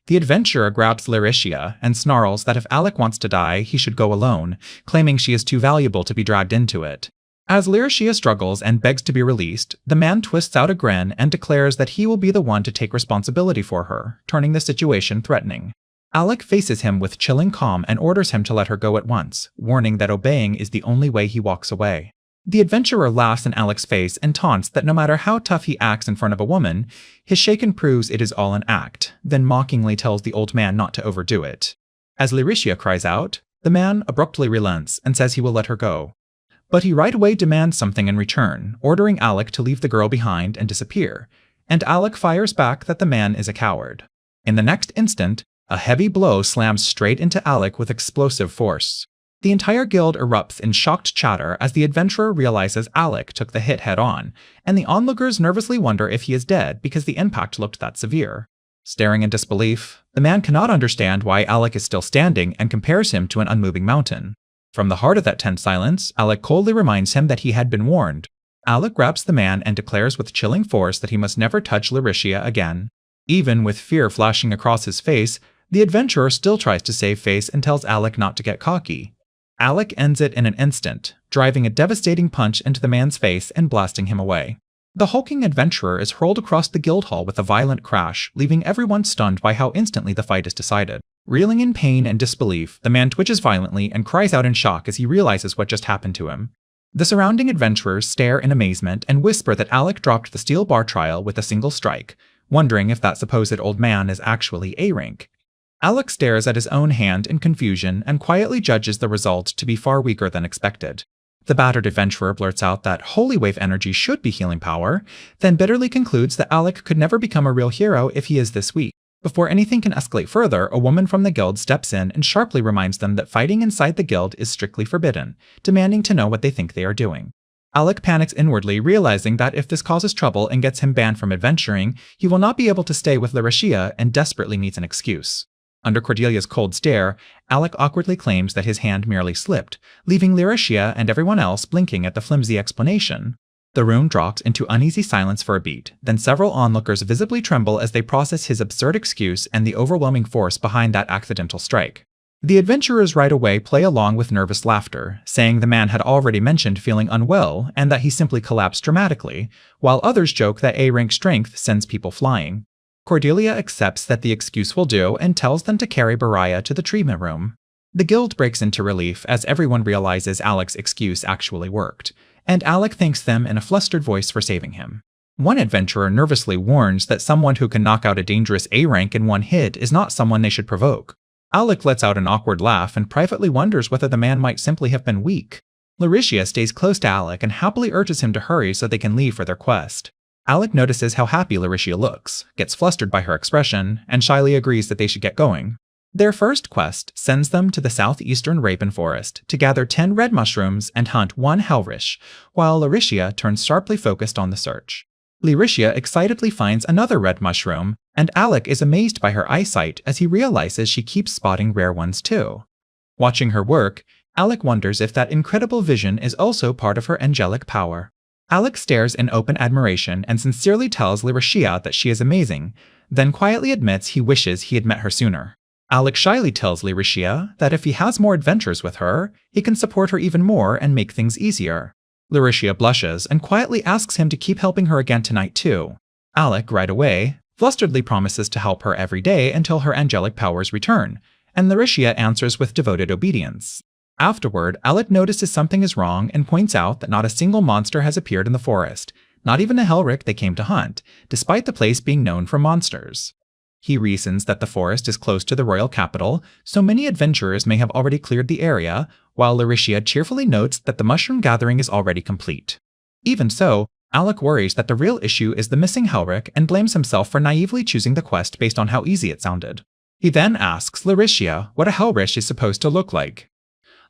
The adventurer grabs Laetitia and snarls that if Alec wants to die, he should go alone, claiming she is too valuable to be dragged into it. As Laetitia struggles and begs to be released, the man twists out a grin and declares that he will be the one to take responsibility for her, turning the situation threatening. Alec faces him with chilling calm and orders him to let her go at once, warning that obeying is the only way he walks away. The adventurer laughs in Alec's face and taunts that no matter how tough he acts in front of a woman, his shaken proves it is all an act, then mockingly tells the old man not to overdo it. As Laetitia cries out, the man abruptly relents and says he will let her go. But he right away demands something in return, ordering Alec to leave the girl behind and disappear, and Alec fires back that the man is a coward. In the next instant, a heavy blow slams straight into Alec with explosive force. The entire guild erupts in shocked chatter as the adventurer realizes Alec took the hit head-on, and the onlookers nervously wonder if he is dead because the impact looked that severe. Staring in disbelief, the man cannot understand why Alec is still standing and compares him to an unmoving mountain. From the heart of that tense silence, Alec coldly reminds him that he had been warned. Alec grabs the man and declares with chilling force that he must never touch Laetitia again. Even with fear flashing across his face, the adventurer still tries to save face and tells Alec not to get cocky. Alec ends it in an instant, driving a devastating punch into the man's face and blasting him away. The hulking adventurer is hurled across the guild hall with a violent crash, leaving everyone stunned by how instantly the fight is decided. Reeling in pain and disbelief, the man twitches violently and cries out in shock as he realizes what just happened to him. The surrounding adventurers stare in amazement and whisper that Alec dropped the steel bar trial with a single strike, wondering if that supposed old man is actually A rank. Alec stares at his own hand in confusion and quietly judges the result to be far weaker than expected. The battered adventurer blurts out that holy wave energy should be healing power, then bitterly concludes that Alec could never become a real hero if he is this weak. Before anything can escalate further, a woman from the guild steps in and sharply reminds them that fighting inside the guild is strictly forbidden, demanding to know what they think they are doing. Alec panics inwardly, realizing that if this causes trouble and gets him banned from adventuring, he will not be able to stay with Laetitia and desperately needs an excuse. Under Cordelia's cold stare, Alec awkwardly claims that his hand merely slipped, leaving Laetitia and everyone else blinking at the flimsy explanation. The room drops into uneasy silence for a beat, then several onlookers visibly tremble as they process his absurd excuse and the overwhelming force behind that accidental strike. The adventurers right away play along with nervous laughter, saying the man had already mentioned feeling unwell and that he simply collapsed dramatically, while others joke that A-rank strength sends people flying. Cordelia accepts that the excuse will do and tells them to carry Bariah to the treatment room. The guild breaks into relief as everyone realizes Alec's excuse actually worked, and Alec thanks them in a flustered voice for saving him. One adventurer nervously warns that someone who can knock out a dangerous A-rank in one hit is not someone they should provoke. Alec lets out an awkward laugh and privately wonders whether the man might simply have been weak. Laetitia stays close to Alec and happily urges him to hurry so they can leave for their quest. Alec notices how happy Laetitia looks, gets flustered by her expression, and shyly agrees that they should get going. Their first quest sends them to the southeastern Rapin Forest to gather 10 red mushrooms and hunt 1 Helrish, while Laetitia turns sharply focused on the search. Laetitia excitedly finds another red mushroom, and Alec is amazed by her eyesight as he realizes she keeps spotting rare ones too. Watching her work, Alec wonders if that incredible vision is also part of her angelic power. Alec stares in open admiration and sincerely tells Laetitia that she is amazing, then quietly admits he wishes he had met her sooner. Alec shyly tells Laetitia that if he has more adventures with her, he can support her even more and make things easier. Laetitia blushes and quietly asks him to keep helping her again tonight too. Alec, right away, flusteredly promises to help her every day until her angelic powers return, and Laetitia answers with devoted obedience. Afterward, Alec notices something is wrong and points out that not a single monster has appeared in the forest, not even the Helric they came to hunt, despite the place being known for monsters. He reasons that the forest is close to the royal capital, so many adventurers may have already cleared the area, while Laetitia cheerfully notes that the mushroom gathering is already complete. Even so, Alec worries that the real issue is the missing Helric and blames himself for naively choosing the quest based on how easy it sounded. He then asks Laetitia what a Helrish is supposed to look like.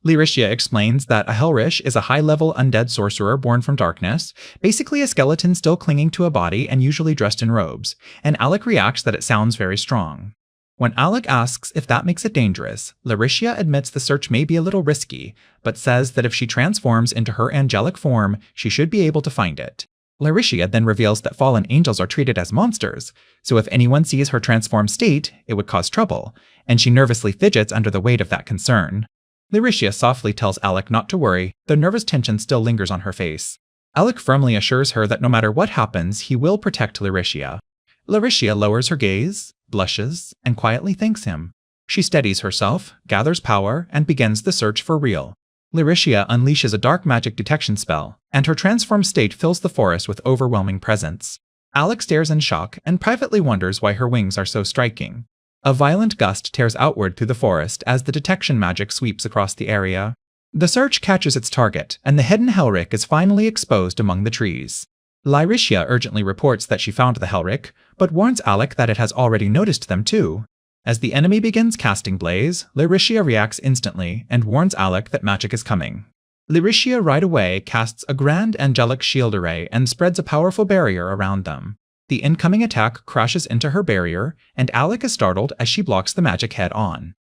Laetitia explains that a Helrish is a high-level undead sorcerer born from darkness, basically a skeleton still clinging to a body and usually dressed in robes, and Alec reacts that it sounds very strong. When Alec asks if that makes it dangerous, Laetitia admits the search may be a little risky, but says that if she transforms into her angelic form, she should be able to find it. Laetitia then reveals that fallen angels are treated as monsters, so if anyone sees her transformed state, it would cause trouble, and she nervously fidgets under the weight of that concern. Laetitia softly tells Alec not to worry, though nervous tension still lingers on her face. Alec firmly assures her that no matter what happens, he will protect Laetitia. Laetitia lowers her gaze, blushes, and quietly thanks him. She steadies herself, gathers power, and begins the search for real. Laetitia unleashes a dark magic detection spell, and her transformed state fills the forest with overwhelming presence. Alec stares in shock and privately wonders why her wings are so striking. A violent gust tears outward through the forest as the detection magic sweeps across the area. The search catches its target, and the hidden Helric is finally exposed among the trees. Laetitia urgently reports that she found the Helric, but warns Alec that it has already noticed them too. As the enemy begins casting Blaze, Laetitia reacts instantly and warns Alec that magic is coming. Laetitia right away casts a grand angelic shield array and spreads a powerful barrier around them. The incoming attack crashes into her barrier, and Alec is startled as she blocks the magic head-on.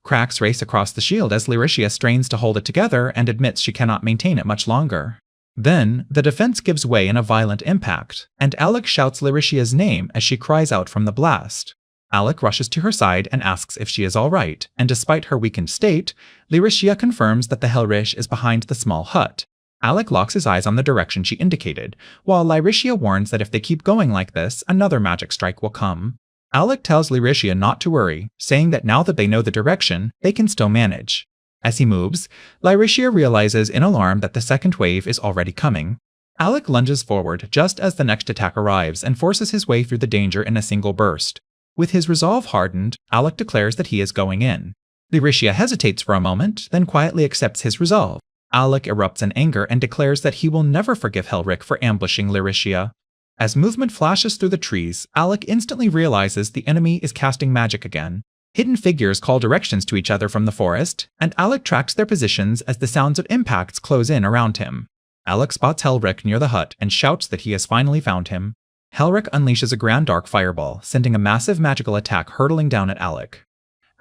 Cracks race across the shield as Laetitia strains to hold it together and admits she cannot maintain it much longer. Then, the defense gives way in a violent impact, and Alec shouts Laetitia's name as she cries out from the blast. Alec rushes to her side and asks if she is all right, and despite her weakened state, Laetitia confirms that the Helrish is behind the small hut. Alec locks his eyes on the direction she indicated, while Laetitia warns that if they keep going like this, another magic strike will come. Alec tells Laetitia not to worry, saying that now that they know the direction, they can still manage. As he moves, Laetitia realizes in alarm that the second wave is already coming. Alec lunges forward just as the next attack arrives and forces his way through the danger in a single burst. With his resolve hardened, Alec declares that he is going in. Laetitia hesitates for a moment, then quietly accepts his resolve. Alec erupts in anger and declares that he will never forgive Helric for ambushing Laetitia. As movement flashes through the trees, Alec instantly realizes the enemy is casting magic again. Hidden figures call directions to each other from the forest, and Alec tracks their positions as the sounds of impacts close in around him. Alec spots Helric near the hut and shouts that he has finally found him. Helric unleashes a grand dark fireball, sending a massive magical attack hurtling down at Alec.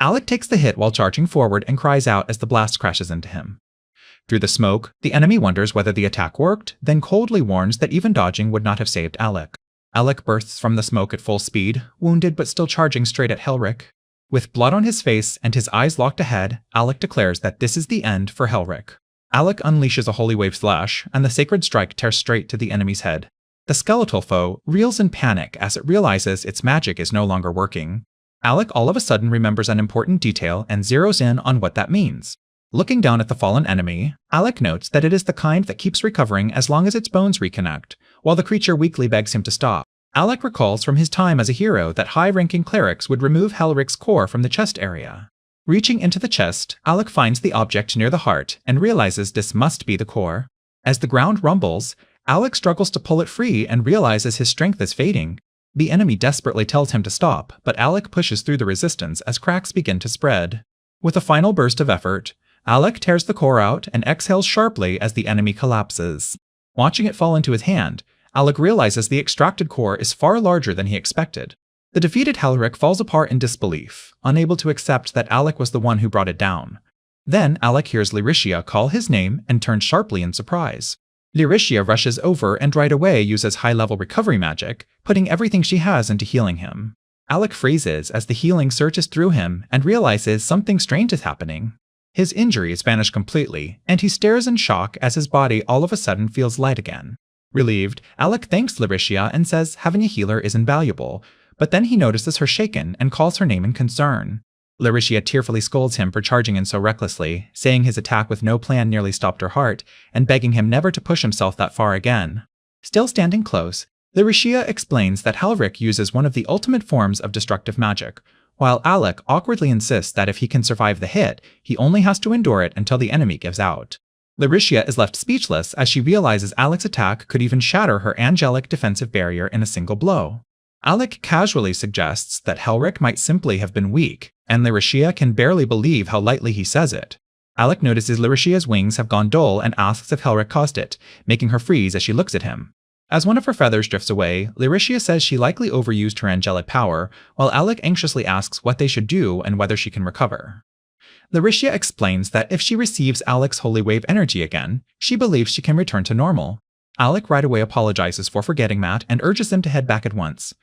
Alec takes the hit while charging forward and cries out as the blast crashes into him. Through the smoke, the enemy wonders whether the attack worked, then coldly warns that even dodging would not have saved Alec. Alec bursts from the smoke at full speed, wounded but still charging straight at Helric. With blood on his face and his eyes locked ahead, Alec declares that this is the end for Helric. Alec unleashes a holy wave slash, and the sacred strike tears straight to the enemy's head. The skeletal foe reels in panic as it realizes its magic is no longer working. Alec all of a sudden remembers an important detail and zeroes in on what that means. Looking down at the fallen enemy, Alec notes that it is the kind that keeps recovering as long as its bones reconnect, while the creature weakly begs him to stop. Alec recalls from his time as a hero that high-ranking clerics would remove Helric's core from the chest area. Reaching into the chest, Alec finds the object near the heart and realizes this must be the core. As the ground rumbles, Alec struggles to pull it free and realizes his strength is fading. The enemy desperately tells him to stop, but Alec pushes through the resistance as cracks begin to spread. With a final burst of effort, Alec tears the core out and exhales sharply as the enemy collapses. Watching it fall into his hand, Alec realizes the extracted core is far larger than he expected. The defeated Helric falls apart in disbelief, unable to accept that Alec was the one who brought it down. Then Alec hears Lyricia call his name and turns sharply in surprise. Lyricia rushes over and right away uses high-level recovery magic, putting everything she has into healing him. Alec freezes as the healing surges through him and realizes something strange is happening. His injuries vanish completely, and he stares in shock as his body all of a sudden feels light again. Relieved, Alec thanks Lyricia and says having a healer is invaluable, but then he notices her shaken and calls her name in concern. Lyricia tearfully scolds him for charging in so recklessly, saying his attack with no plan nearly stopped her heart, and begging him never to push himself that far again. Still standing close, Lyricia explains that Helric uses one of the ultimate forms of destructive magic, while Alec awkwardly insists that if he can survive the hit, he only has to endure it until the enemy gives out. Lyricia is left speechless as she realizes Alec's attack could even shatter her angelic defensive barrier in a single blow. Alec casually suggests that Helric might simply have been weak, and Lyricia can barely believe how lightly he says it. Alec notices Lyricia's wings have gone dull and asks if Helric caused it, making her freeze as she looks at him. As one of her feathers drifts away, Lyricia says she likely overused her angelic power, while Alec anxiously asks what they should do and whether she can recover. Lyricia explains that if she receives Alec's holy wave energy again, she believes she can return to normal. Alec right away apologizes for forgetting that and urges them to head back at once,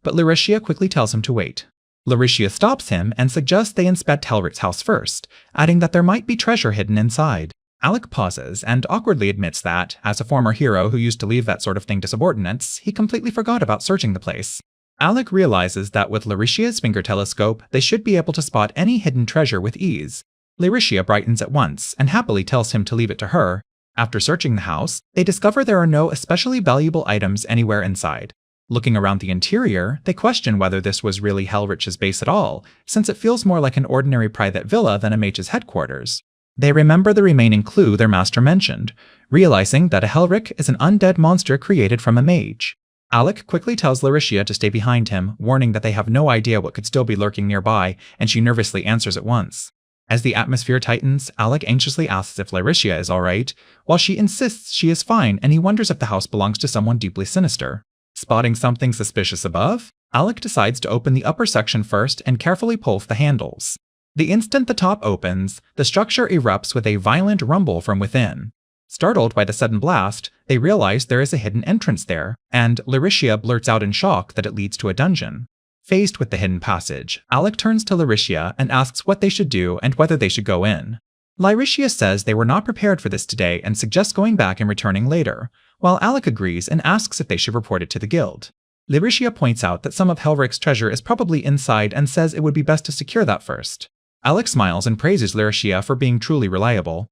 but Lyricia quickly tells him to wait. Lyricia stops him and suggests they inspect Helric's house first, adding that there might be treasure hidden inside. Alec pauses and awkwardly admits that, as a former hero who used to leave that sort of thing to subordinates, he completely forgot about searching the place. Alec realizes that with Lyricia's finger telescope, they should be able to spot any hidden treasure with ease. Lyricia brightens at once and happily tells him to leave it to her. After searching the house, they discover there are no especially valuable items anywhere inside. Looking around the interior, they question whether this was really Helric's base at all, since it feels more like an ordinary private villa than a mage's headquarters. They remember the remaining clue their master mentioned, realizing that a Helric is an undead monster created from a mage. Alec quickly tells Lyricia to stay behind him, warning that they have no idea what could still be lurking nearby, and she nervously answers at once. As the atmosphere tightens, Alec anxiously asks if Lyricia is alright, while she insists she is fine and he wonders if the house belongs to someone deeply sinister. Spotting something suspicious above, Alec decides to open the upper section first and carefully pulls the handles. The instant the top opens, the structure erupts with a violent rumble from within. Startled by the sudden blast, they realize there is a hidden entrance there, and Lyricia blurts out in shock that it leads to a dungeon. Faced with the hidden passage, Alec turns to Lyricia and asks what they should do and whether they should go in. Lyricia says they were not prepared for this today and suggests going back and returning later, while Alec agrees and asks if they should report it to the guild. Lyricia points out that some of Helric's treasure is probably inside and says it would be best to secure that first. Alec smiles and praises Lyricia for being truly reliable.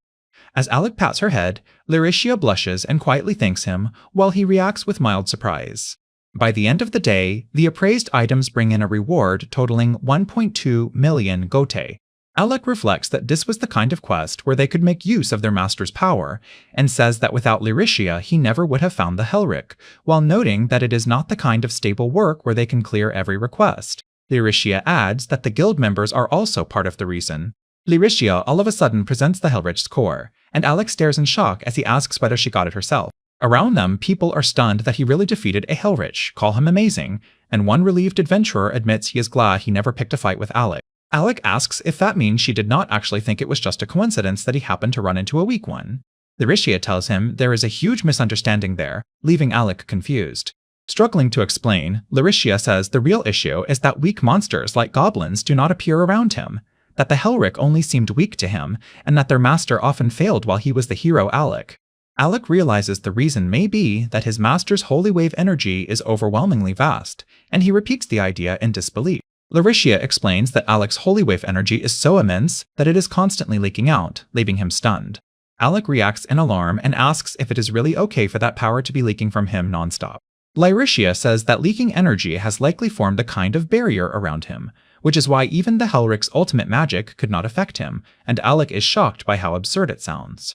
As Alec pats her head, Lyricia blushes and quietly thanks him, while he reacts with mild surprise. By the end of the day, the appraised items bring in a reward totaling 1.2 million gote. Alec reflects that this was the kind of quest where they could make use of their master's power, and says that without Lyricia he never would have found the Helric, while noting that it is not the kind of stable work where they can clear every request. Lyricia adds that the guild members are also part of the reason. Lyricia all of a sudden presents the Helric's core, and Alec stares in shock as he asks whether she got it herself. Around them, people are stunned that he really defeated a Helric, call him amazing, and one relieved adventurer admits he is glad he never picked a fight with Alec. Alec asks if that means she did not actually think it was just a coincidence that he happened to run into a weak one. Lyricia tells him there is a huge misunderstanding there, leaving Alec confused. Struggling to explain, Lauricia says the real issue is that weak monsters like goblins do not appear around him, that the Helric only seemed weak to him, and that their master often failed while he was the hero Alec. Alec realizes the reason may be that his master's holy wave energy is overwhelmingly vast, and he repeats the idea in disbelief. Lauricia explains that Alec's holy wave energy is so immense that it is constantly leaking out, leaving him stunned. Alec reacts in alarm and asks if it is really okay for that power to be leaking from him nonstop. Lauricia says that leaking energy has likely formed a kind of barrier around him, which is why even the Helric's ultimate magic could not affect him, and Alec is shocked by how absurd it sounds.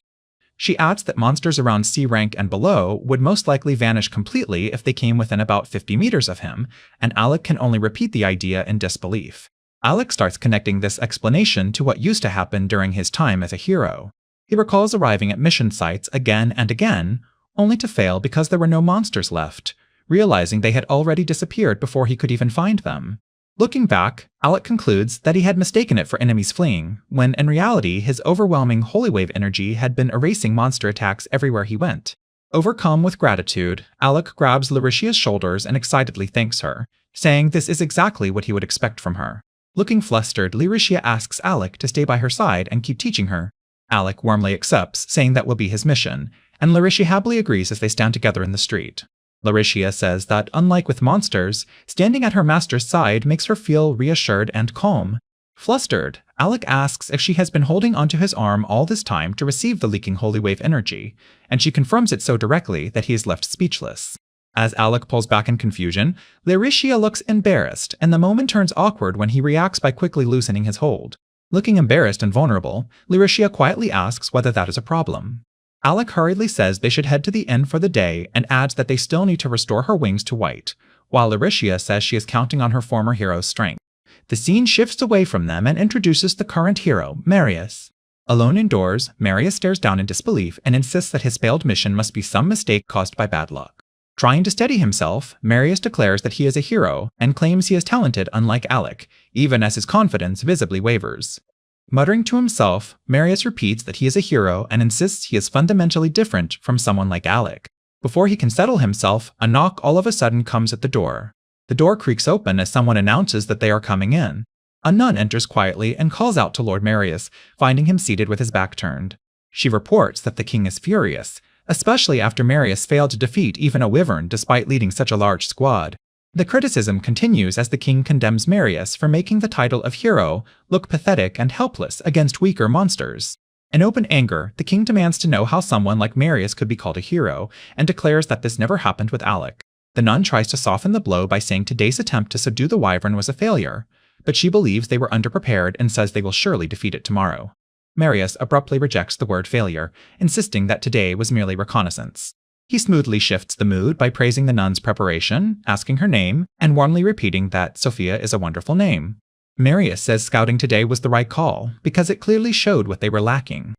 She adds that monsters around C rank and below would most likely vanish completely if they came within about 50 meters of him, and Alec can only repeat the idea in disbelief. Alec starts connecting this explanation to what used to happen during his time as a hero. He recalls arriving at mission sites again and again, only to fail because there were no monsters left, realizing they had already disappeared before he could even find them. Looking back, Alec concludes that he had mistaken it for enemies fleeing, when in reality his overwhelming holy wave energy had been erasing monster attacks everywhere he went. Overcome with gratitude, Alec grabs Lauricia's shoulders and excitedly thanks her, saying this is exactly what he would expect from her. Looking flustered, Lauricia asks Alec to stay by her side and keep teaching her. Alec warmly accepts, saying that will be his mission, and Lauricia happily agrees as they stand together in the street. Lauricia says that, unlike with monsters, standing at her master's side makes her feel reassured and calm. Flustered, Alec asks if she has been holding onto his arm all this time to receive the leaking holy wave energy, and she confirms it so directly that he is left speechless. As Alec pulls back in confusion, Lauricia looks embarrassed, and the moment turns awkward when he reacts by quickly loosening his hold. Looking embarrassed and vulnerable, Lauricia quietly asks whether that is a problem. Alec hurriedly says they should head to the inn for the day and adds that they still need to restore her wings to white, while Lauricia says she is counting on her former hero's strength. The scene shifts away from them and introduces the current hero, Marius. Alone indoors, Marius stares down in disbelief and insists that his failed mission must be some mistake caused by bad luck. Trying to steady himself, Marius declares that he is a hero and claims he is talented unlike Alec, even as his confidence visibly wavers. Muttering to himself, Marius repeats that he is a hero and insists he is fundamentally different from someone like Alec. Before he can settle himself, a knock all of a sudden comes at the door. The door creaks open as someone announces that they are coming in. A nun enters quietly and calls out to Lord Marius, finding him seated with his back turned. She reports that the king is furious, especially after Marius failed to defeat even a wyvern despite leading such a large squad. The criticism continues as the king condemns Marius for making the title of hero look pathetic and helpless against weaker monsters. In open anger, the king demands to know how someone like Marius could be called a hero, and declares that this never happened with Alec. The nun tries to soften the blow by saying today's attempt to subdue the wyvern was a failure, but she believes they were underprepared and says they will surely defeat it tomorrow. Marius abruptly rejects the word failure, insisting that today was merely reconnaissance. He smoothly shifts the mood by praising the nun's preparation, asking her name, and warmly repeating that Sophia is a wonderful name. Marius says scouting today was the right call, because it clearly showed what they were lacking.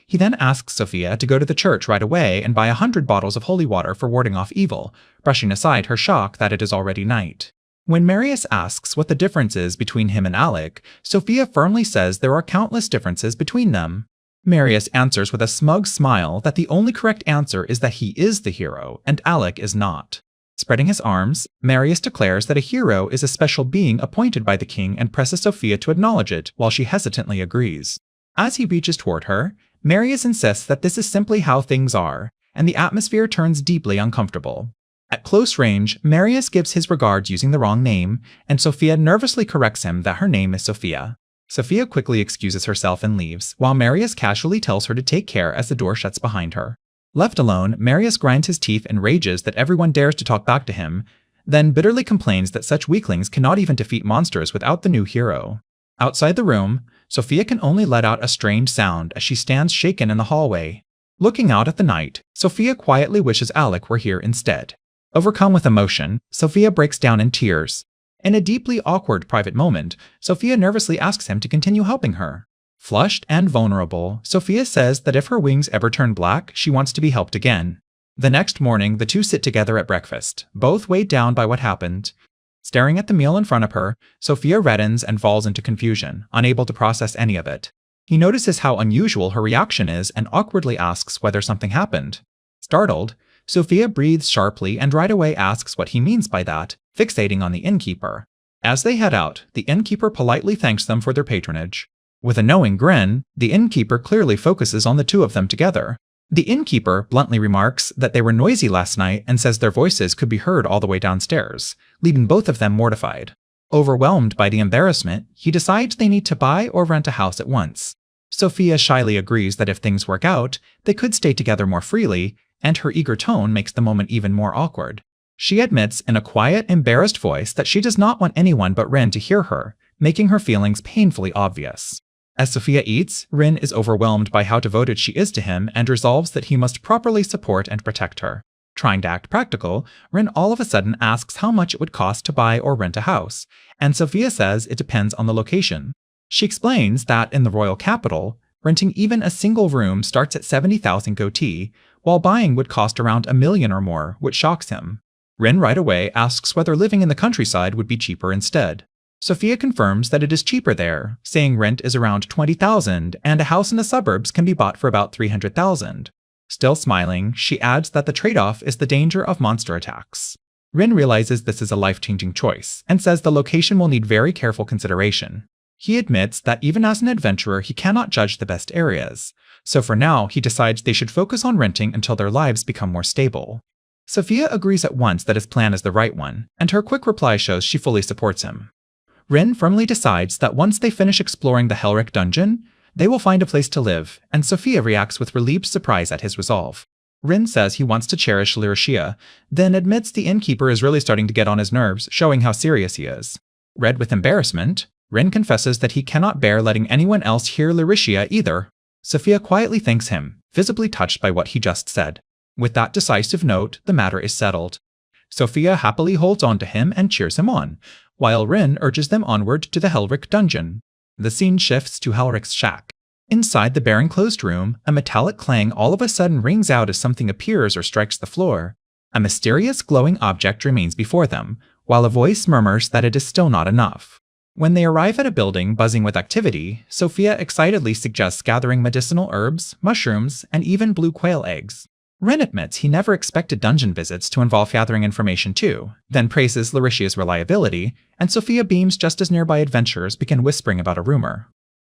He then asks Sophia to go to the church right away and buy 100 bottles of holy water for warding off evil, brushing aside her shock that it is already night. When Marius asks what the difference is between him and Alec, Sophia firmly says there are countless differences between them. Marius answers with a smug smile that the only correct answer is that he is the hero, and Alec is not. Spreading his arms, Marius declares that a hero is a special being appointed by the king and presses Sophia to acknowledge it while she hesitantly agrees. As he reaches toward her, Marius insists that this is simply how things are, and the atmosphere turns deeply uncomfortable. At close range, Marius gives his regards using the wrong name, and Sophia nervously corrects him that her name is Sophia. Sophia quickly excuses herself and leaves, while Marius casually tells her to take care as the door shuts behind her. Left alone, Marius grinds his teeth and rages that everyone dares to talk back to him, then bitterly complains that such weaklings cannot even defeat monsters without the new hero. Outside the room, Sophia can only let out a strange sound as she stands shaken in the hallway. Looking out at the night, Sophia quietly wishes Alec were here instead. Overcome with emotion, Sophia breaks down in tears. In a deeply awkward private moment, Sophia nervously asks him to continue helping her. Flushed and vulnerable, Sophia says that if her wings ever turn black, she wants to be helped again. The next morning, the two sit together at breakfast, both weighed down by what happened. Staring at the meal in front of her, Sophia reddens and falls into confusion, unable to process any of it. He notices how unusual her reaction is and awkwardly asks whether something happened. Startled, Sophia breathes sharply and right away asks what he means by that, fixating on the innkeeper. As they head out, the innkeeper politely thanks them for their patronage. With a knowing grin, the innkeeper clearly focuses on the two of them together. The innkeeper bluntly remarks that they were noisy last night and says their voices could be heard all the way downstairs, leaving both of them mortified. Overwhelmed by the embarrassment, he decides they need to buy or rent a house at once. Sophia shyly agrees that if things work out, they could stay together more freely, and her eager tone makes the moment even more awkward. She admits in a quiet, embarrassed voice that she does not want anyone but Rin to hear her, making her feelings painfully obvious. As Sophia eats, Rin is overwhelmed by how devoted she is to him and resolves that he must properly support and protect her. Trying to act practical, Rin all of a sudden asks how much it would cost to buy or rent a house, and Sophia says it depends on the location. She explains that in the royal capital, renting even a single room starts at 70,000 goatee, while buying would cost around $1 million or more, which shocks him. Rin right away asks whether living in the countryside would be cheaper instead. Sophia confirms that it is cheaper there, saying rent is around 20,000 and a house in the suburbs can be bought for about 300,000. Still smiling, she adds that the trade-off is the danger of monster attacks. Rin realizes this is a life-changing choice and says the location will need very careful consideration. He admits that even as an adventurer he cannot judge the best areas, so for now he decides they should focus on renting until their lives become more stable. Sophia agrees at once that his plan is the right one, and her quick reply shows she fully supports him. Rin firmly decides that once they finish exploring the Helric dungeon, they will find a place to live, and Sophia reacts with relieved surprise at his resolve. Rin says he wants to cherish Lyricea, then admits the innkeeper is really starting to get on his nerves, showing how serious he is. Red with embarrassment, Rin confesses that he cannot bear letting anyone else hear Lyricea either. Sophia quietly thanks him, visibly touched by what he just said. With that decisive note, the matter is settled. Sophia happily holds on to him and cheers him on, while Rin urges them onward to the Helric dungeon. The scene shifts to Helric's shack. Inside the bare enclosed room, a metallic clang all of a sudden rings out as something appears or strikes the floor. A mysterious glowing object remains before them, while a voice murmurs that it is still not enough. When they arrive at a building buzzing with activity, Sophia excitedly suggests gathering medicinal herbs, mushrooms, and even blue quail eggs. Rin admits he never expected dungeon visits to involve gathering information too, then praises Lyricia's reliability, and Sophia beams just as nearby adventurers begin whispering about a rumor.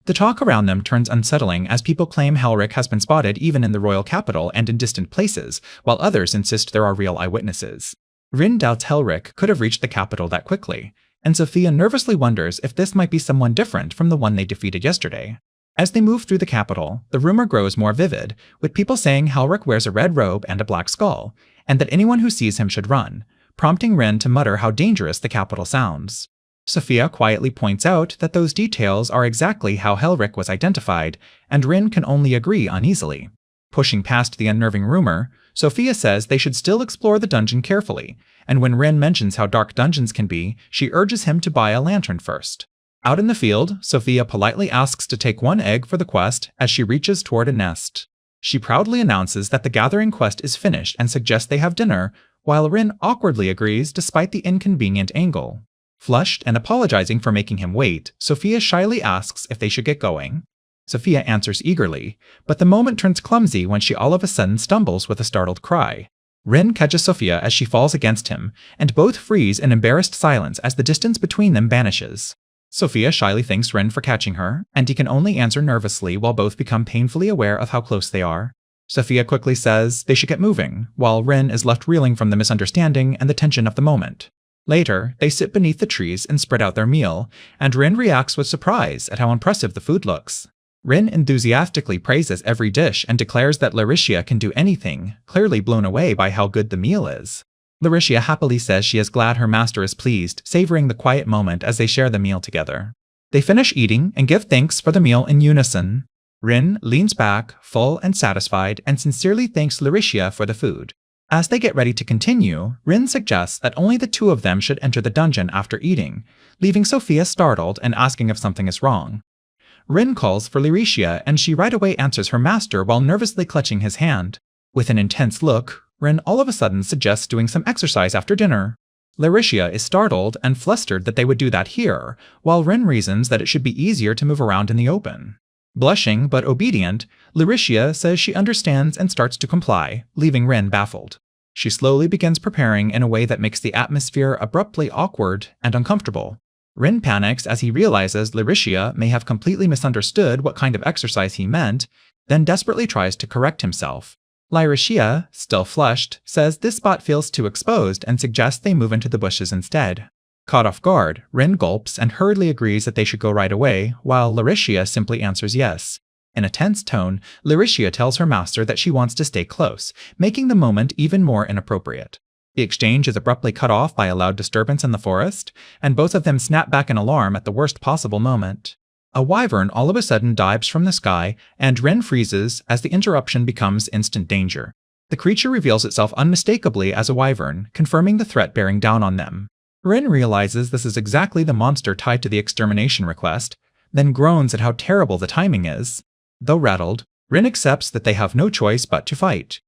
The talk around them turns unsettling as people claim Helric has been spotted even in the royal capital and in distant places, while others insist there are real eyewitnesses. Rin doubts Helric could have reached the capital that quickly, and Sophia nervously wonders if this might be someone different from the one they defeated yesterday. As they move through the capital, the rumor grows more vivid, with people saying Helric wears a red robe and a black skull, and that anyone who sees him should run, prompting Rin to mutter how dangerous the capital sounds. Sophia quietly points out that those details are exactly how Helric was identified, and Rin can only agree uneasily. Pushing past the unnerving rumor, Sophia says they should still explore the dungeon carefully, and when Rin mentions how dark dungeons can be, she urges him to buy a lantern first. Out in the field, Sophia politely asks to take one egg for the quest as she reaches toward a nest. She proudly announces that the gathering quest is finished and suggests they have dinner, while Rin awkwardly agrees despite the inconvenient angle. Flushed and apologizing for making him wait, Sophia shyly asks if they should get going. Sophia answers eagerly, but the moment turns clumsy when she all of a sudden stumbles with a startled cry. Rin catches Sophia as she falls against him, and both freeze in embarrassed silence as the distance between them vanishes. Sophia shyly thanks Rin for catching her, and he can only answer nervously while both become painfully aware of how close they are. Sophia quickly says they should get moving, while Rin is left reeling from the misunderstanding and the tension of the moment. Later, they sit beneath the trees and spread out their meal, and Rin reacts with surprise at how impressive the food looks. Rin enthusiastically praises every dish and declares that Lyricea can do anything, clearly blown away by how good the meal is. Lyricea happily says she is glad her master is pleased, savoring the quiet moment as they share the meal together. They finish eating and give thanks for the meal in unison. Rin leans back, full and satisfied, and sincerely thanks Lyricea for the food. As they get ready to continue, Rin suggests that only the two of them should enter the dungeon after eating, leaving Sophia startled and asking if something is wrong. Rin calls for Lyricea, and she right away answers her master while nervously clutching his hand. With an intense look, Rin all of a sudden suggests doing some exercise after dinner. Lyricea is startled and flustered that they would do that here, while Rin reasons that it should be easier to move around in the open. Blushing but obedient, Lyricea says she understands and starts to comply, leaving Rin baffled. She slowly begins preparing in a way that makes the atmosphere abruptly awkward and uncomfortable. Rin panics as he realizes Laricia may have completely misunderstood what kind of exercise he meant, then desperately tries to correct himself. Laricia, still flushed, says this spot feels too exposed and suggests they move into the bushes instead. Caught off guard, Rin gulps and hurriedly agrees that they should go right away, while Laricia simply answers yes. In a tense tone, Laricia tells her master that she wants to stay close, making the moment even more inappropriate. The exchange is abruptly cut off by a loud disturbance in the forest, and both of them snap back in alarm at the worst possible moment. A wyvern all of a sudden dives from the sky, and Rin freezes as the interruption becomes instant danger. The creature reveals itself unmistakably as a wyvern, confirming the threat bearing down on them. Rin realizes this is exactly the monster tied to the extermination request, then groans at how terrible the timing is. Though rattled, Rin accepts that they have no choice but to fight.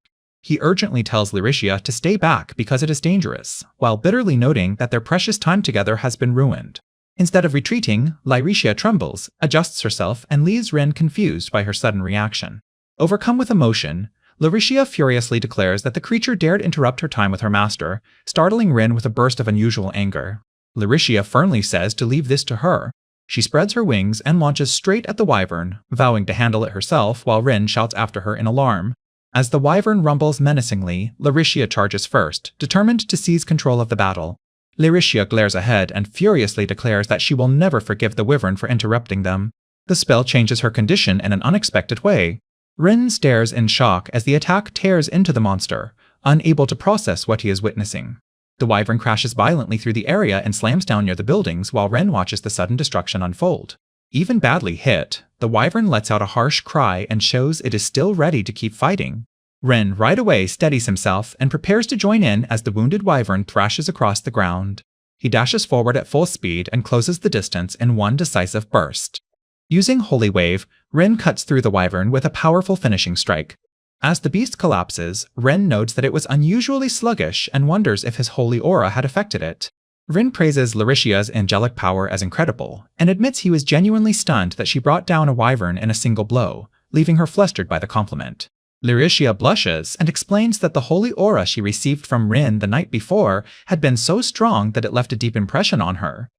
He urgently tells Laricia to stay back because it is dangerous, while bitterly noting that their precious time together has been ruined. Instead of retreating, Laricia trembles, adjusts herself, and leaves Rin confused by her sudden reaction. Overcome with emotion, Laricia furiously declares that the creature dared interrupt her time with her master, startling Rin with a burst of unusual anger. Laricia firmly says to leave this to her. She spreads her wings and launches straight at the wyvern, vowing to handle it herself while Rin shouts after her in alarm. As the wyvern rumbles menacingly, Laricia charges first, determined to seize control of the battle. Laricia glares ahead and furiously declares that she will never forgive the wyvern for interrupting them. The spell changes her condition in an unexpected way. Rin stares in shock as the attack tears into the monster, unable to process what he is witnessing. The wyvern crashes violently through the area and slams down near the buildings while Rin watches the sudden destruction unfold. Even badly hit, the wyvern lets out a harsh cry and shows it is still ready to keep fighting. Rin right away steadies himself and prepares to join in as the wounded wyvern thrashes across the ground. He dashes forward at full speed and closes the distance in one decisive burst. Using Holy Wave, Rin cuts through the wyvern with a powerful finishing strike. As the beast collapses, Rin notes that it was unusually sluggish and wonders if his holy aura had affected it. Rin praises Laricia's angelic power as incredible, and admits he was genuinely stunned that she brought down a wyvern in a single blow, leaving her flustered by the compliment. Laricia blushes and explains that the holy aura she received from Rin the night before had been so strong that it left a deep impression on her.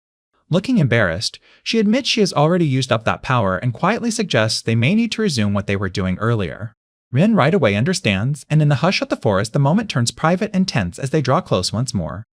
Looking embarrassed, she admits she has already used up that power and quietly suggests they may need to resume what they were doing earlier. Rin right away understands, and in the hush of the forest the moment turns private and tense as they draw close once more.